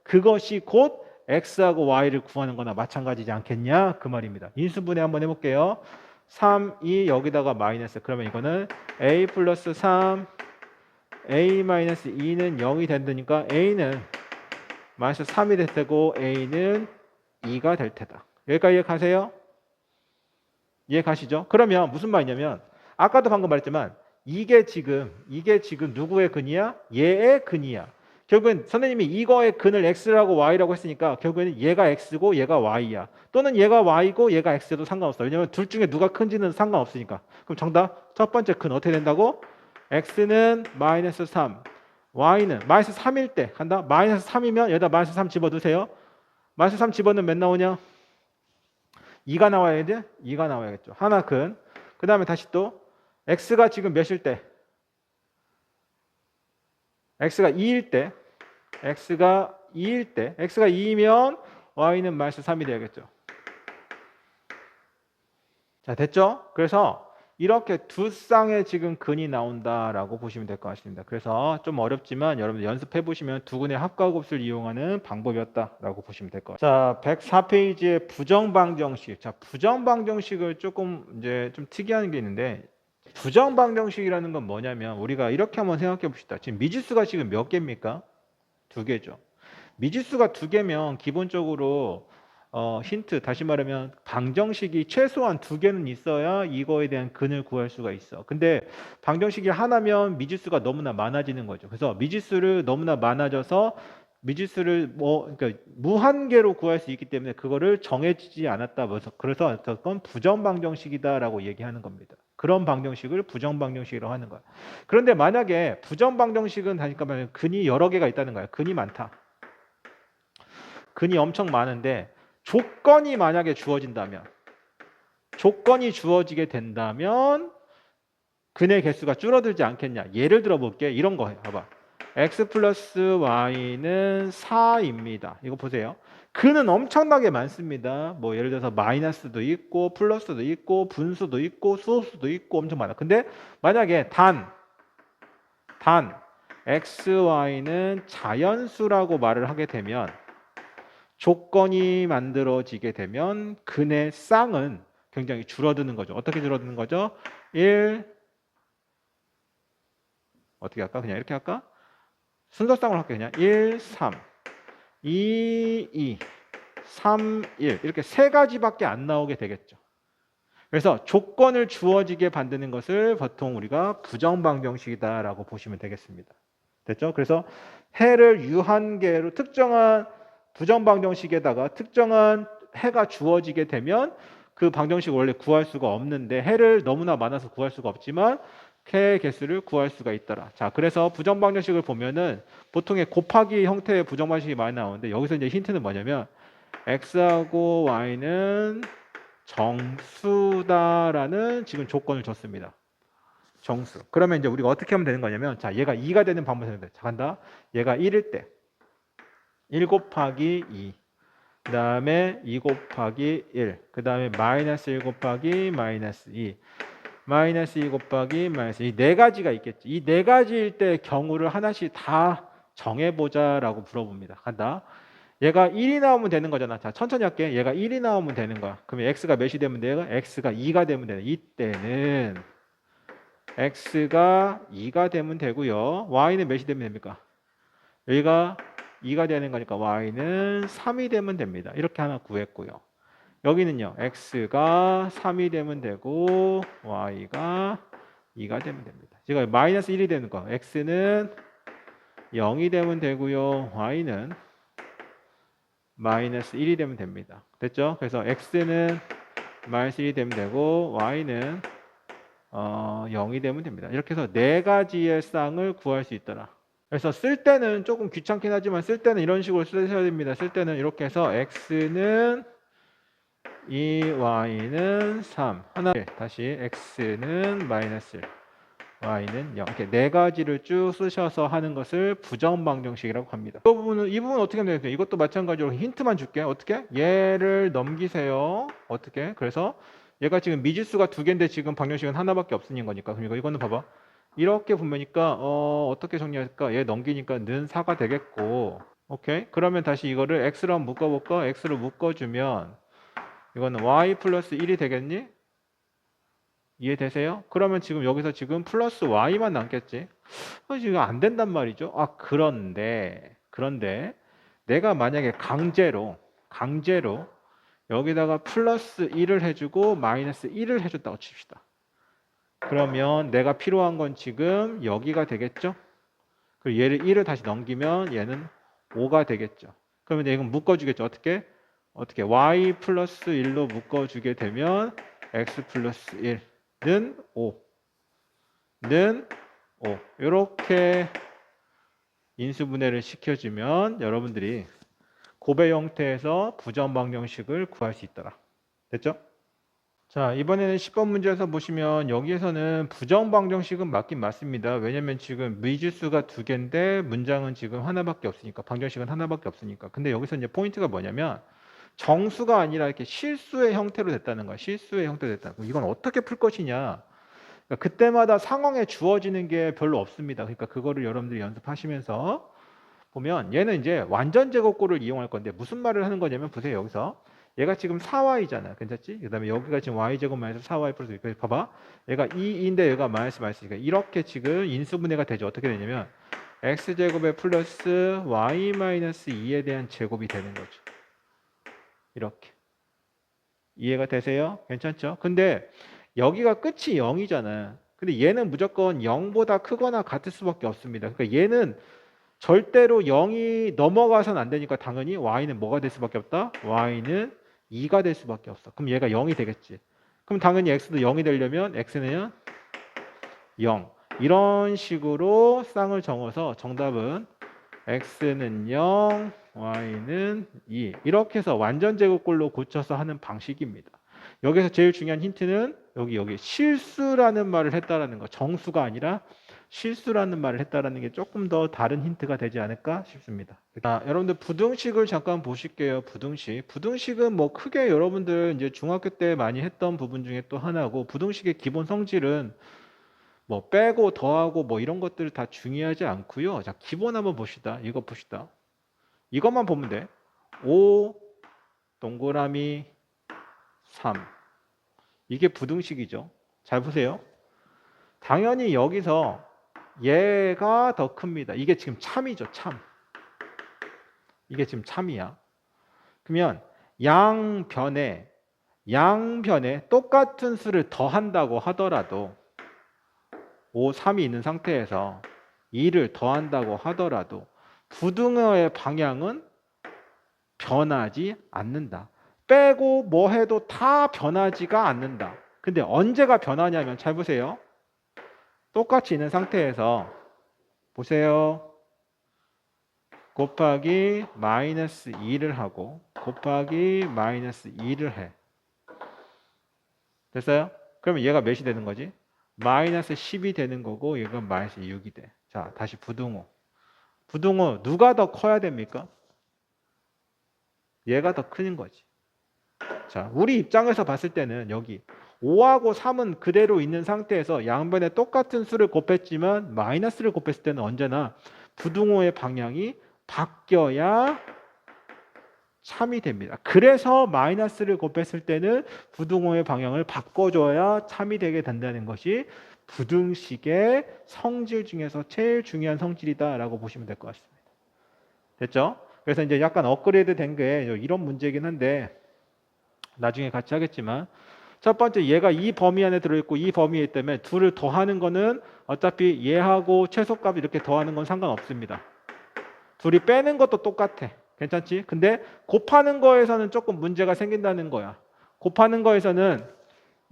그것이 곧 x하고 y를 구하는 거나 마찬가지지 않겠냐? 그 말입니다. 인수분해 한번 해볼게요. 3, 2 여기다가 마이너스. 그러면 이거는 a 플러스 3 a 마이너스 2는 0이 된다니까 a는 마이너스 3이 될 테고 a는 2가 될 테다. 여기까지 이해가세요? 이해가시죠? 그러면 무슨 말이냐면 아까도 방금 말했지만 이게 지금 누구의 근이야? 얘의 근이야. 결국엔 선생님이 이거의 근을 x라고 y라고 했으니까 결국에는 얘가 x고 얘가 y야. 또는 얘가 y고 얘가 x도 상관없어. 왜냐면 둘 중에 누가 큰지는 상관없으니까. 그럼 정답 첫 번째 근 어떻게 된다고? x는 마이너스 3 y는 마이너스 3일 때 간다. 마이너스 3이면 여기다 마이너스 3 집어두세요. 마이너스 3 집어넣으면 몇 나오냐? 2가 나와야지? 2가 나와야겠죠. 하나 근. 그 다음에 다시 또 x가 지금 몇일 때? x가 2일 때 x가 2이면 y는 마이너스 3이 되겠죠. 자, 됐죠? 그래서 이렇게 두 쌍의 지금 근이 나온다라고 보시면 될 것 같습니다. 그래서 좀 어렵지만 여러분들 연습해 보시면 두 근의 합과 곱수를 이용하는 방법이었다라고 보시면 될 것 같아요. 자, 104페이지의 부정방정식. 자, 부정방정식을 조금 이제 좀 특이한 게 있는데 부정방정식이라는 건 뭐냐면 우리가 이렇게 한번 생각해 봅시다. 지금 미지수가 지금 몇 개입니까? 2개죠. 미지수가 2개면 기본적으로 힌트 다시 말하면 방정식이 최소한 2개는 있어야 이거에 대한 근을 구할 수가 있어. 근데 방정식이 하나면 미지수가 너무나 많아지는 거죠. 그래서 미지수를 너무나 많아져서 미지수를 그러니까 무한계로 구할 수 있기 때문에 그거를 정해지지 않았다. 그래서 어떤 부정 방정식이다라고 얘기하는 겁니다. 그런 방정식을 부정 방정식이라고 하는 거야. 그런데 만약에 부정 방정식은 하니까 근이 여러 개가 있다는 거야. 근이 많다. 근이 엄청 많은데 조건이 만약에 주어진다면, 조건이 주어지게 된다면 근의 개수가 줄어들지 않겠냐. 예를 들어 볼게. 이런 거 봐봐. x 플러스 y는 4입니다. 이거 보세요. 근은 엄청나게 많습니다. 뭐 예를 들어서 마이너스도 있고 플러스도 있고 분수도 있고 수소수도 있고 엄청 많아. 근데 만약에 단 x, y는 자연수라고 말을 하게 되면, 조건이 만들어지게 되면 근의 쌍은 굉장히 줄어드는 거죠. 어떻게 줄어드는 거죠? 1, 어떻게 할까? 그냥 이렇게 할까? 순서쌍으로 할게. 그냥 1, 3, 2, 2, 3, 1 이렇게 세 가지밖에 안 나오게 되겠죠. 그래서 조건을 주어지게 만드는 것을 보통 우리가 부정방정식이다라고 보시면 되겠습니다. 됐죠? 그래서 해를 유한계로 특정한 부정방정식에다가 특정한 해가 주어지게 되면 그 방정식을 원래 구할 수가 없는데, 해를 너무나 많아서 구할 수가 없지만 해의 개수를 구할 수가 있더라. 자, 그래서 부정방정식을 보면은 보통의 곱하기 형태의 부정방정식이 많이 나오는데, 여기서 이제 힌트는 뭐냐면 x하고 y는 정수다라는 지금 조건을 줬습니다. 정수. 그러면 이제 우리가 어떻게 하면 되는 거냐면, 자, 얘가 2가 되는 방법이 되는데, 자, 간다. 얘가 1일 때 1 곱하기 2, 그 다음에 2 곱하기 1, 그 다음에 마이너스 1 곱하기 마이너스 2, 마이너스 2 곱하기 마이너스 이 네 가지가 있겠지. 이 네 가지일 때 경우를 하나씩 다 정해보자라고 물어봅니다. 간다. 얘가 1이 나오면 되는 거잖아. 자, 천천히 할게. 얘가 1이 나오면 되는 거야. 그러면 x가 몇이 되면 돼요? x가 2가 되면 돼요. 이때는 x가 2가 되면 되고요. y는 몇이 되면 됩니까? 여기가 2가 되는 거니까 y는 3이 되면 됩니다. 이렇게 하나 구했고요. 여기는요. x가 3이 되면 되고 y가 2가 되면 됩니다. 지금 마이너스 1이 되는 거. x는 0이 되면 되고요. y는 마이너스 1이 되면 됩니다. 됐죠? 그래서 x는 마이너스 1이 되면 되고 y는 0이 되면 됩니다. 이렇게 해서 네 가지의 쌍을 구할 수 있더라. 그래서 쓸 때는 조금 귀찮긴 하지만 쓸 때는 이런 식으로 쓰셔야 됩니다. 쓸 때는 이렇게 해서 x는 2, y는 3. 하나, 다시 x는 마이너스 1, y는 0. 이렇게 네 가지를 쭉 쓰셔서 하는 것을 부정방정식이라고 합니다. 이 부분은 어떻게 하면 되겠어요? 이것도 마찬가지로 힌트만 줄게. 어떻게? 얘를 넘기세요. 어떻게? 그래서 얘가 지금 미지수가 두 개인데 지금 방정식은 하나밖에 없으니 거니까. 그럼 이거는 봐봐. 이렇게 보니까 어떻게 정리할까? 얘 넘기니까 는 4가 되겠고. 오케이? 그러면 다시 이거를 x로 한번 묶어볼까? x로 묶어주면 이거는 y 플러스 1이 되겠니? 이해되세요? 그러면 지금 여기서 지금 플러스 y만 남겠지? 지금 안 된단 말이죠. 그런데 내가 만약에 강제로 여기다가 플러스 1을 해주고 마이너스 1을 해줬다고 칩시다. 그러면 내가 필요한 건 지금 여기가 되겠죠? 그리고 얘를 1을 다시 넘기면 얘는 5가 되겠죠. 그러면 이건 묶어주겠죠. 어떻게 y 플러스 1로 묶어주게 되면 x 플러스 1는 5는 5 이렇게 인수분해를 시켜주면 여러분들이 곱의 형태에서 부정방정식을 구할 수 있더라. 됐죠? 자, 이번에는 10번 문제에서 보시면 여기에서는 부정방정식은 맞긴 맞습니다. 왜냐면 지금 미지수가 두 개인데 문장은 지금 하나밖에 없으니까, 방정식은 하나밖에 없으니까. 근데 여기서 이제 포인트가 뭐냐면 정수가 아니라 이렇게 실수의 형태로 됐다는 거야. 실수의 형태로 됐다. 이건 어떻게 풀 것이냐? 그러니까 그때마다 상황에 주어지는 게 별로 없습니다. 그러니까 그거를 여러분들이 연습하시면서 보면 얘는 이제 완전 제곱꼴을 이용할 건데 무슨 말을 하는 거냐면, 보세요. 여기서 얘가 지금 4y잖아. 괜찮지? 그 다음에 여기가 지금 y제곱 마이너스 4y 플러스 2. 봐봐. 얘가 2인데 얘가 마이너스 마이너스니까 이렇게 지금 인수분해가 되죠. 어떻게 되냐면 x제곱에 플러스 y 마이너스 2에 대한 제곱이 되는 거죠. 이렇게. 이해가 되세요? 괜찮죠? 근데 여기가 끝이 0이잖아. 근데 얘는 무조건 0보다 크거나 같을 수밖에 없습니다. 그러니까 얘는 절대로 0이 넘어가선 안 되니까 당연히 y는 뭐가 될 수밖에 없다? y는 2가 될 수밖에 없어. 그럼 얘가 0이 되겠지. 그럼 당연히 x도 0이 되려면 x는 0. 이런 식으로 쌍을 정해서 정답은 x는 0, y는 2. 이렇게 해서 완전 제곱꼴로 고쳐서 하는 방식입니다. 여기서 제일 중요한 힌트는 여기 실수라는 말을 했다라는 거. 정수가 아니라 실수라는 말을 했다라는 게 조금 더 다른 힌트가 되지 않을까 싶습니다. 자, 여러분들 부등식을 잠깐 보실게요. 부등식. 부등식은 뭐 크게 여러분들 이제 중학교 때 많이 했던 부분 중에 또 하나고, 부등식의 기본 성질은 뭐 빼고 더하고 뭐 이런 것들 다 중요하지 않고요. 자, 기본 한번 봅시다. 이거 봅시다. 이것만 보면 돼. 5 동그라미 3. 이게 부등식이죠. 잘 보세요. 당연히 여기서 얘가 더 큽니다. 이게 지금 참이죠, 참. 이게 지금 참이야. 그러면 양변에 똑같은 수를 더한다고 하더라도 5, 3이 있는 상태에서 2를 더한다고 하더라도 부등호의 방향은 변하지 않는다. 빼고 뭐 해도 다 변하지가 않는다. 근데 언제가 변하냐면 잘 보세요. 똑같이 있는 상태에서 보세요. 곱하기 마이너스 2를 하고 곱하기 마이너스 2를 해. 됐어요? 그러면 얘가 몇이 되는 거지? 마이너스 10이 되는 거고 얘가 마이너스 6이 돼. 자, 다시 부등호. 부등호 누가 더 커야 됩니까? 얘가 더 크는 거지. 자, 우리 입장에서 봤을 때는 여기 5하고 3은 그대로 있는 상태에서 양변에 똑같은 수를 곱했지만 마이너스를 곱했을 때는 언제나 부등호의 방향이 바뀌어야 참이 됩니다. 그래서 마이너스를 곱했을 때는 부등호의 방향을 바꿔줘야 참이 되게 된다는 것이 부등식의 성질 중에서 제일 중요한 성질이다라고 보시면 될 것 같습니다. 됐죠? 그래서 이제 약간 업그레이드 된 게 이런 문제이긴 한데 나중에 같이 하겠지만, 첫 번째 얘가 이 범위 안에 들어있고 이 범위에 있다면 둘을 더하는 거는 어차피 얘하고 최소값 이렇게 더하는 건 상관없습니다. 둘이 빼는 것도 똑같아. 괜찮지? 근데 곱하는 거에서는 조금 문제가 생긴다는 거야. 곱하는 거에서는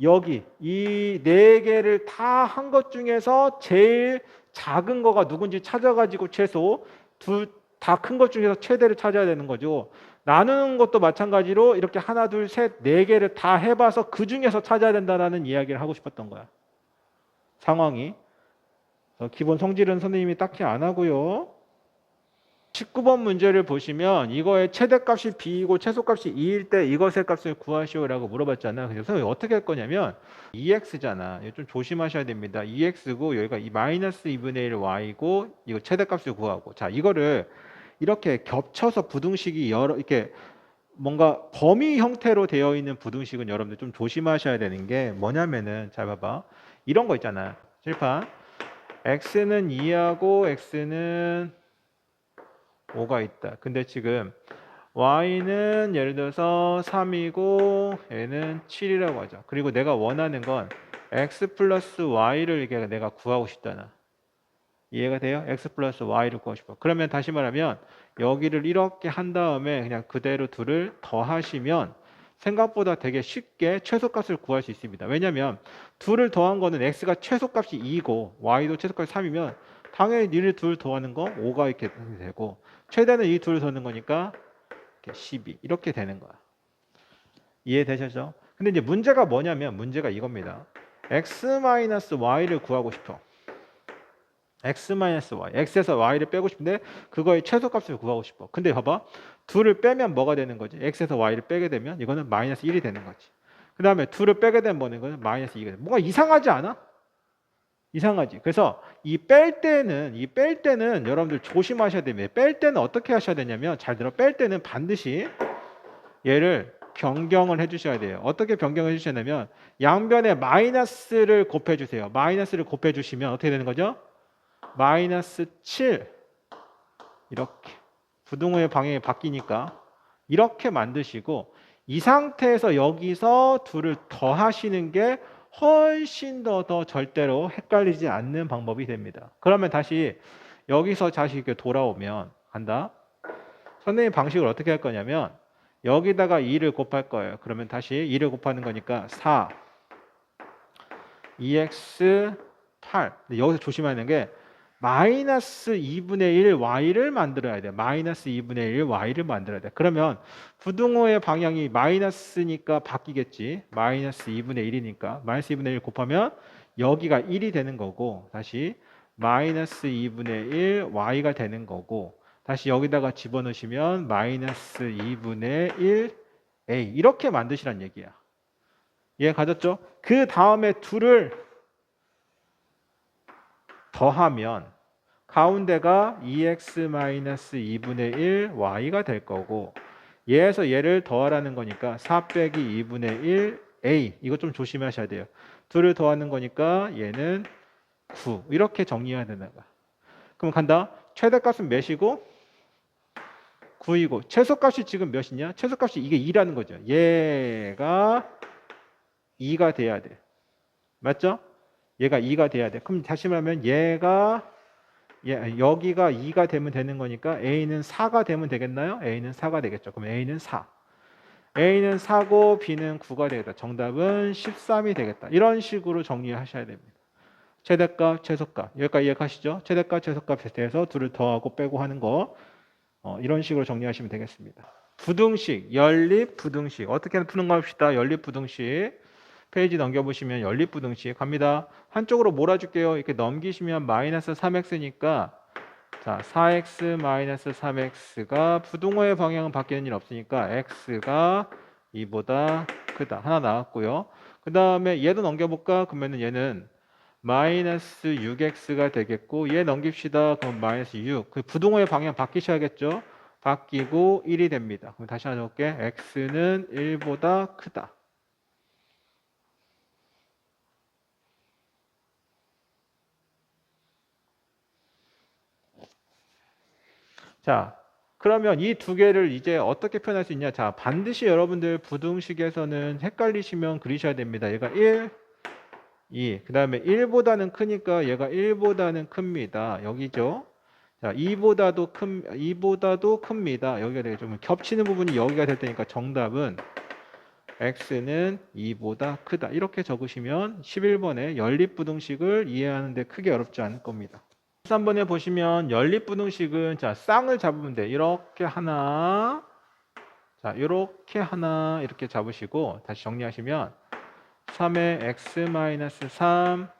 여기 이 네 개를 다 한 것 중에서 제일 작은 거가 누군지 찾아가지고 최소 다 큰 것 중에서 최대를 찾아야 되는 거죠. 나누는 것도 마찬가지로 이렇게 하나, 둘, 셋, 네 개를 다 해봐서 그 중에서 찾아야 된다는 이야기를 하고 싶었던 거야. 상황이. 기본 성질은 선생님이 딱히 안 하고요. 19번 문제를 보시면 이거의 최대값이 b이고 최소값이 2일 때 이것의 값을 구하시오라고 물어봤잖아. 그래서 선생님이 어떻게 할 거냐면 2x잖아. 이거 좀 조심하셔야 됩니다. 2x고 여기가 이 마이너스 2분의 1 y고 이거 최대값을 구하고, 자, 이거를 이렇게 겹쳐서 부등식이 여러 이렇게 뭔가 범위 형태로 되어 있는 부등식은 여러분들 좀 조심하셔야 되는 게 뭐냐면은, 잘 봐봐. 이런 거 있잖아. 칠판. x는 2하고 x는 5가 있다. 근데 지금 y는 예를 들어서 3이고 얘는 7이라고 하죠. 그리고 내가 원하는 건 x 플러스 y를 이렇게 내가 구하고 싶잖아. 이해가 돼요? x 플러스 y를 구하고 싶어. 그러면 다시 말하면 여기를 이렇게 한 다음에 그냥 그대로 둘을 더하시면 생각보다 되게 쉽게 최소값을 구할 수 있습니다. 왜냐하면 둘을 더한 거는 x가 최소값이 2고 y도 최소값이 3이면 당연히 니를 둘 더하는 거 5가 이렇게 되고, 최대는 이 둘을 더하는 거니까 12 이렇게 되는 거야. 이해되셨죠? 근데 이제 문제가 뭐냐면 문제가 이겁니다. x-y를 구하고 싶어. x-y. x에서 y를 빼고 싶은데 그거의 최소값을 구하고 싶어. 근데 봐봐. 둘을 빼면 뭐가 되는 거지? x에서 y를 빼게 되면 이거는 마이너스 1이 되는 거지. 그 다음에 둘을 빼게 되면 뭐는 거는 마이너스 2가 돼. 뭔가 이상하지 않아? 이상하지. 그래서 이 뺄 때는 여러분들 조심하셔야 됩니다. 뺄 때는 어떻게 하셔야 되냐면, 잘 들어. 뺄 때는 반드시 얘를 변경을 해주셔야 돼요. 어떻게 변경을 해주시냐면 양변에 마이너스를 곱해주세요. 마이너스를 곱해주시면 어떻게 되는 거죠? 마이너스 7 이렇게 부등호의 방향이 바뀌니까 이렇게 만드시고, 이 상태에서 여기서 둘을 더하시는 게 훨씬 더 절대로 헷갈리지 않는 방법이 됩니다. 그러면 다시 여기서 다시 이렇게 돌아오면 간다. 선생님 방식을 어떻게 할 거냐면 여기다가 2를 곱할 거예요. 그러면 다시 2를 곱하는 거니까 4 2x 8. 근데 여기서 조심해야 되는 게 마이너스 2분의 1 y를 만들어야 돼. 마이너스 2분의 1 y를 만들어야 돼. 그러면 부등호의 방향이 마이너스니까 바뀌겠지. 마이너스 2분의 1이니까 마이너스 2분의 1 곱하면 여기가 1이 되는 거고 다시 마이너스 2분의 1 y가 되는 거고 다시 여기다가 집어넣으시면 마이너스 2분의 1 a 이렇게 만드시란 얘기야. 이해 가졌죠? 그 다음에 둘을 더하면 가운데가 2x-2분의 1 y가 될 거고 얘에서 얘를 더하라는 거니까 4 빼기 2분의 1 a 이거 좀 조심하셔야 돼요. 둘을 더하는 거니까 얘는 9 이렇게 정리해야 되는 거야. 그럼 간다. 최대값은 몇이고 9이고 최소값이 지금 몇이냐? 최소값이 이게 2라는 거죠. 얘가 2가 돼야 돼. 맞죠? 얘가 2가 돼야 돼. 그럼 다시 말하면 여기가 2가 되면 되는 거니까 A는 4가 되면 되겠나요? A는 4가 되겠죠. 그럼 A는 4. A는 4고 B는 9가 되겠다. 정답은 13이 되겠다. 이런 식으로 정리하셔야 됩니다. 최대값, 최소값. 여기까지 이해하시죠? 최대값, 최소값에 대해서 둘을 더하고 빼고 하는 거. 이런 식으로 정리하시면 되겠습니다. 부등식, 연립 부등식. 어떻게 푸는 거 합시다. 연립 부등식. 페이지 넘겨보시면 연립부등식 갑니다. 한쪽으로 몰아줄게요. 이렇게 넘기시면 마이너스 3x니까 자 4x 마이너스 3x가 부등호의 방향은 바뀌는 일 없으니까 x가 2보다 크다. 하나 나왔고요. 그 다음에 얘도 넘겨볼까? 그러면 얘는 마이너스 6x가 되겠고 얘 넘깁시다. 그럼 마이너스 6. 그 부등호의 방향 바뀌셔야겠죠? 바뀌고 1이 됩니다. 그럼 다시 하나 적을게. x는 1보다 크다. 자, 그러면 이 두 개를 이제 어떻게 표현할 수 있냐? 자, 반드시 여러분들 부등식에서는 헷갈리시면 그리셔야 됩니다. 얘가 1, 2. 그 다음에 1보다는 크니까 얘가 1보다는 큽니다. 여기죠. 자, 2보다도 큽니다. 여기가 되겠죠. 겹치는 부분이 여기가 될 테니까 정답은 x는 2보다 크다. 이렇게 적으시면 11번의 연립부등식을 이해하는데 크게 어렵지 않을 겁니다. 13번에 보시면 연립부등식은 자 쌍을 잡으면 돼. 이렇게 하나, 자 이렇게 하나 이렇게 잡으시고 다시 정리하시면 3의 x-3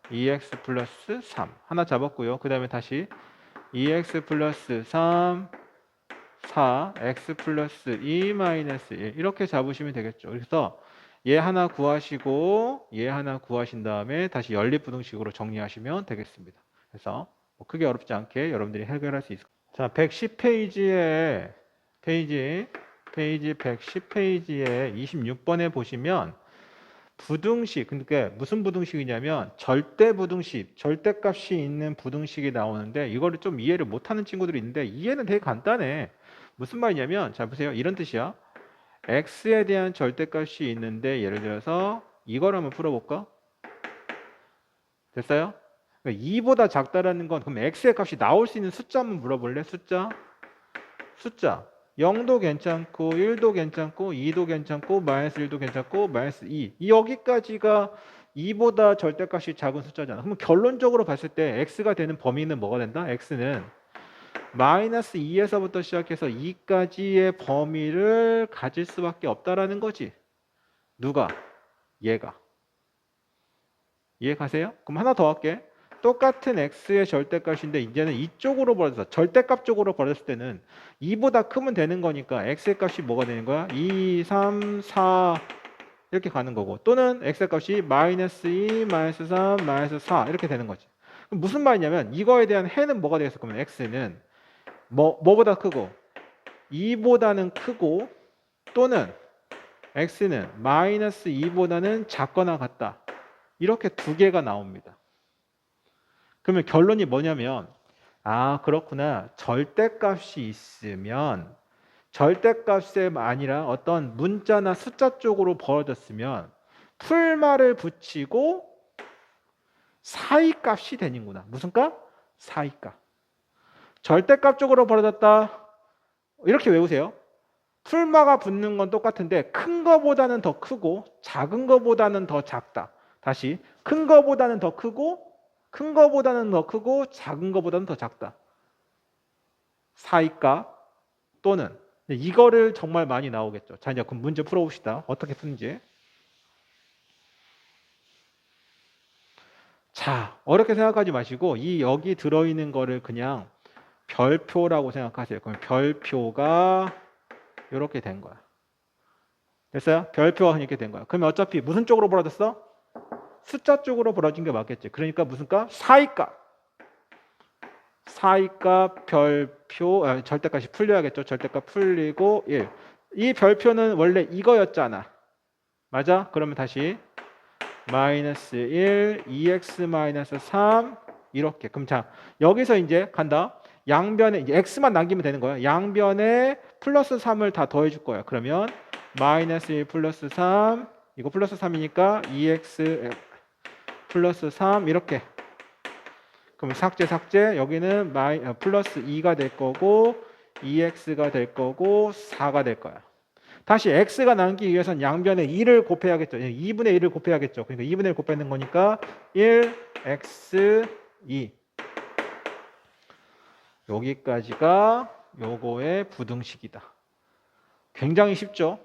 2x 플러스 3 하나 잡았고요. 그 다음에 다시 2x 플러스 3 4 x 플러스 2 마이너스 1 이렇게 잡으시면 되겠죠. 그래서 얘 하나 구하시고 얘 하나 구하신 다음에 다시 연립부등식으로 정리하시면 되겠습니다. 그래서 뭐 크게 어렵지 않게 여러분들이 해결할 수 있을 거예요. 자, 110페이지에 페이지 110페이지에 26번에 보시면 부등식, 그러니까 무슨 부등식이냐면 절대 부등식, 절대값이 있는 부등식이 나오는데 이거를 좀 이해를 못하는 친구들이 있는데 이해는 되게 간단해. 무슨 말이냐면 자 보세요. 이런 뜻이야. x에 대한 절대값이 있는데 예를 들어서 이걸 한번 풀어볼까? 됐어요? 2보다 작다라는 건 그럼 x의 값이 나올 수 있는 숫자 한번 물어볼래? 숫자 0도 괜찮고 1도 괜찮고 2도 괜찮고 마이너스 1도 괜찮고 마이너스 2 여기까지가 2보다 절대값이 작은 숫자잖아. 그럼 결론적으로 봤을 때 x가 되는 범위는 뭐가 된다? x는 마이너스 2에서부터 시작해서 2까지의 범위를 가질 수밖에 없다라는 거지. 누가? 얘가. 이해 가세요? 그럼 하나 더 할게. 똑같은 x의 절대값인데 이제는 이쪽으로 벌어서 절대값 쪽으로 벌었을 때는 2보다 크면 되는 거니까 x의 값이 뭐가 되는 거야? 2, 3, 4 이렇게 가는 거고 또는 x의 값이 마이너스 2, 마이너스 3, 마이너스 4 이렇게 되는 거지. 그럼 무슨 말이냐면 이거에 대한 해는 뭐가 되겠어? 그러면 x는 뭐보다 크고 2보다는 크고 또는 x는 마이너스 2보다는 작거나 같다. 이렇게 두 개가 나옵니다. 그러면 결론이 뭐냐면 아 그렇구나. 절대값이 있으면 절대값이 아니라 어떤 문자나 숫자 쪽으로 벌어졌으면 풀말을 붙이고 사이값이 되는구나. 무슨 값? 4위값. 절대값 쪽으로 벌어졌다. 이렇게 외우세요. 풀마가 붙는 건 똑같은데 큰 거보다는 더 크고 작은 거보다는 더 작다. 다시 큰 거보다는 더 크고 큰 거보다는 더 크고 작은 거보다는 더 작다. 4위값 또는 이거를 정말 많이 나오겠죠. 자, 이제 그럼 문제 풀어봅시다. 어떻게 푸는지. 자, 어렵게 생각하지 마시고 이 여기 들어있는 거를 그냥 별표라고 생각하세요. 그럼 별표가 이렇게 된 거야. 됐어요? 별표가 이렇게 된 거야. 그러면 어차피 무슨 쪽으로 벌어졌어? 숫자 쪽으로 벌어진 게 맞겠지. 그러니까 무슨 값? 4위값. 4위값 별표 절대값이 풀려야겠죠. 절대값 풀리고 1. 이 별표는 원래 이거였잖아. 맞아? 그러면 다시 마이너스 1, 2x 마이너스 3 이렇게. 그럼 자 여기서 이제 간다. 양변에 이제 x만 남기면 되는 거야. 양변에 플러스 3을 다 더해 줄 거야. 그러면 마이너스 1 플러스 3 이거 플러스 3이니까 2x 플러스 3 이렇게. 그럼 삭제 여기는 플러스 2가 될 거고 2x가 될 거고 4가 될 거야. 다시 x가 남기 위해서는 양변에 2를 곱해야겠죠. 2분의 1을 곱해야겠죠. 그러니까 2분의 1 곱하는 거니까 1x 2 여기까지가 요거의 부등식이다. 굉장히 쉽죠?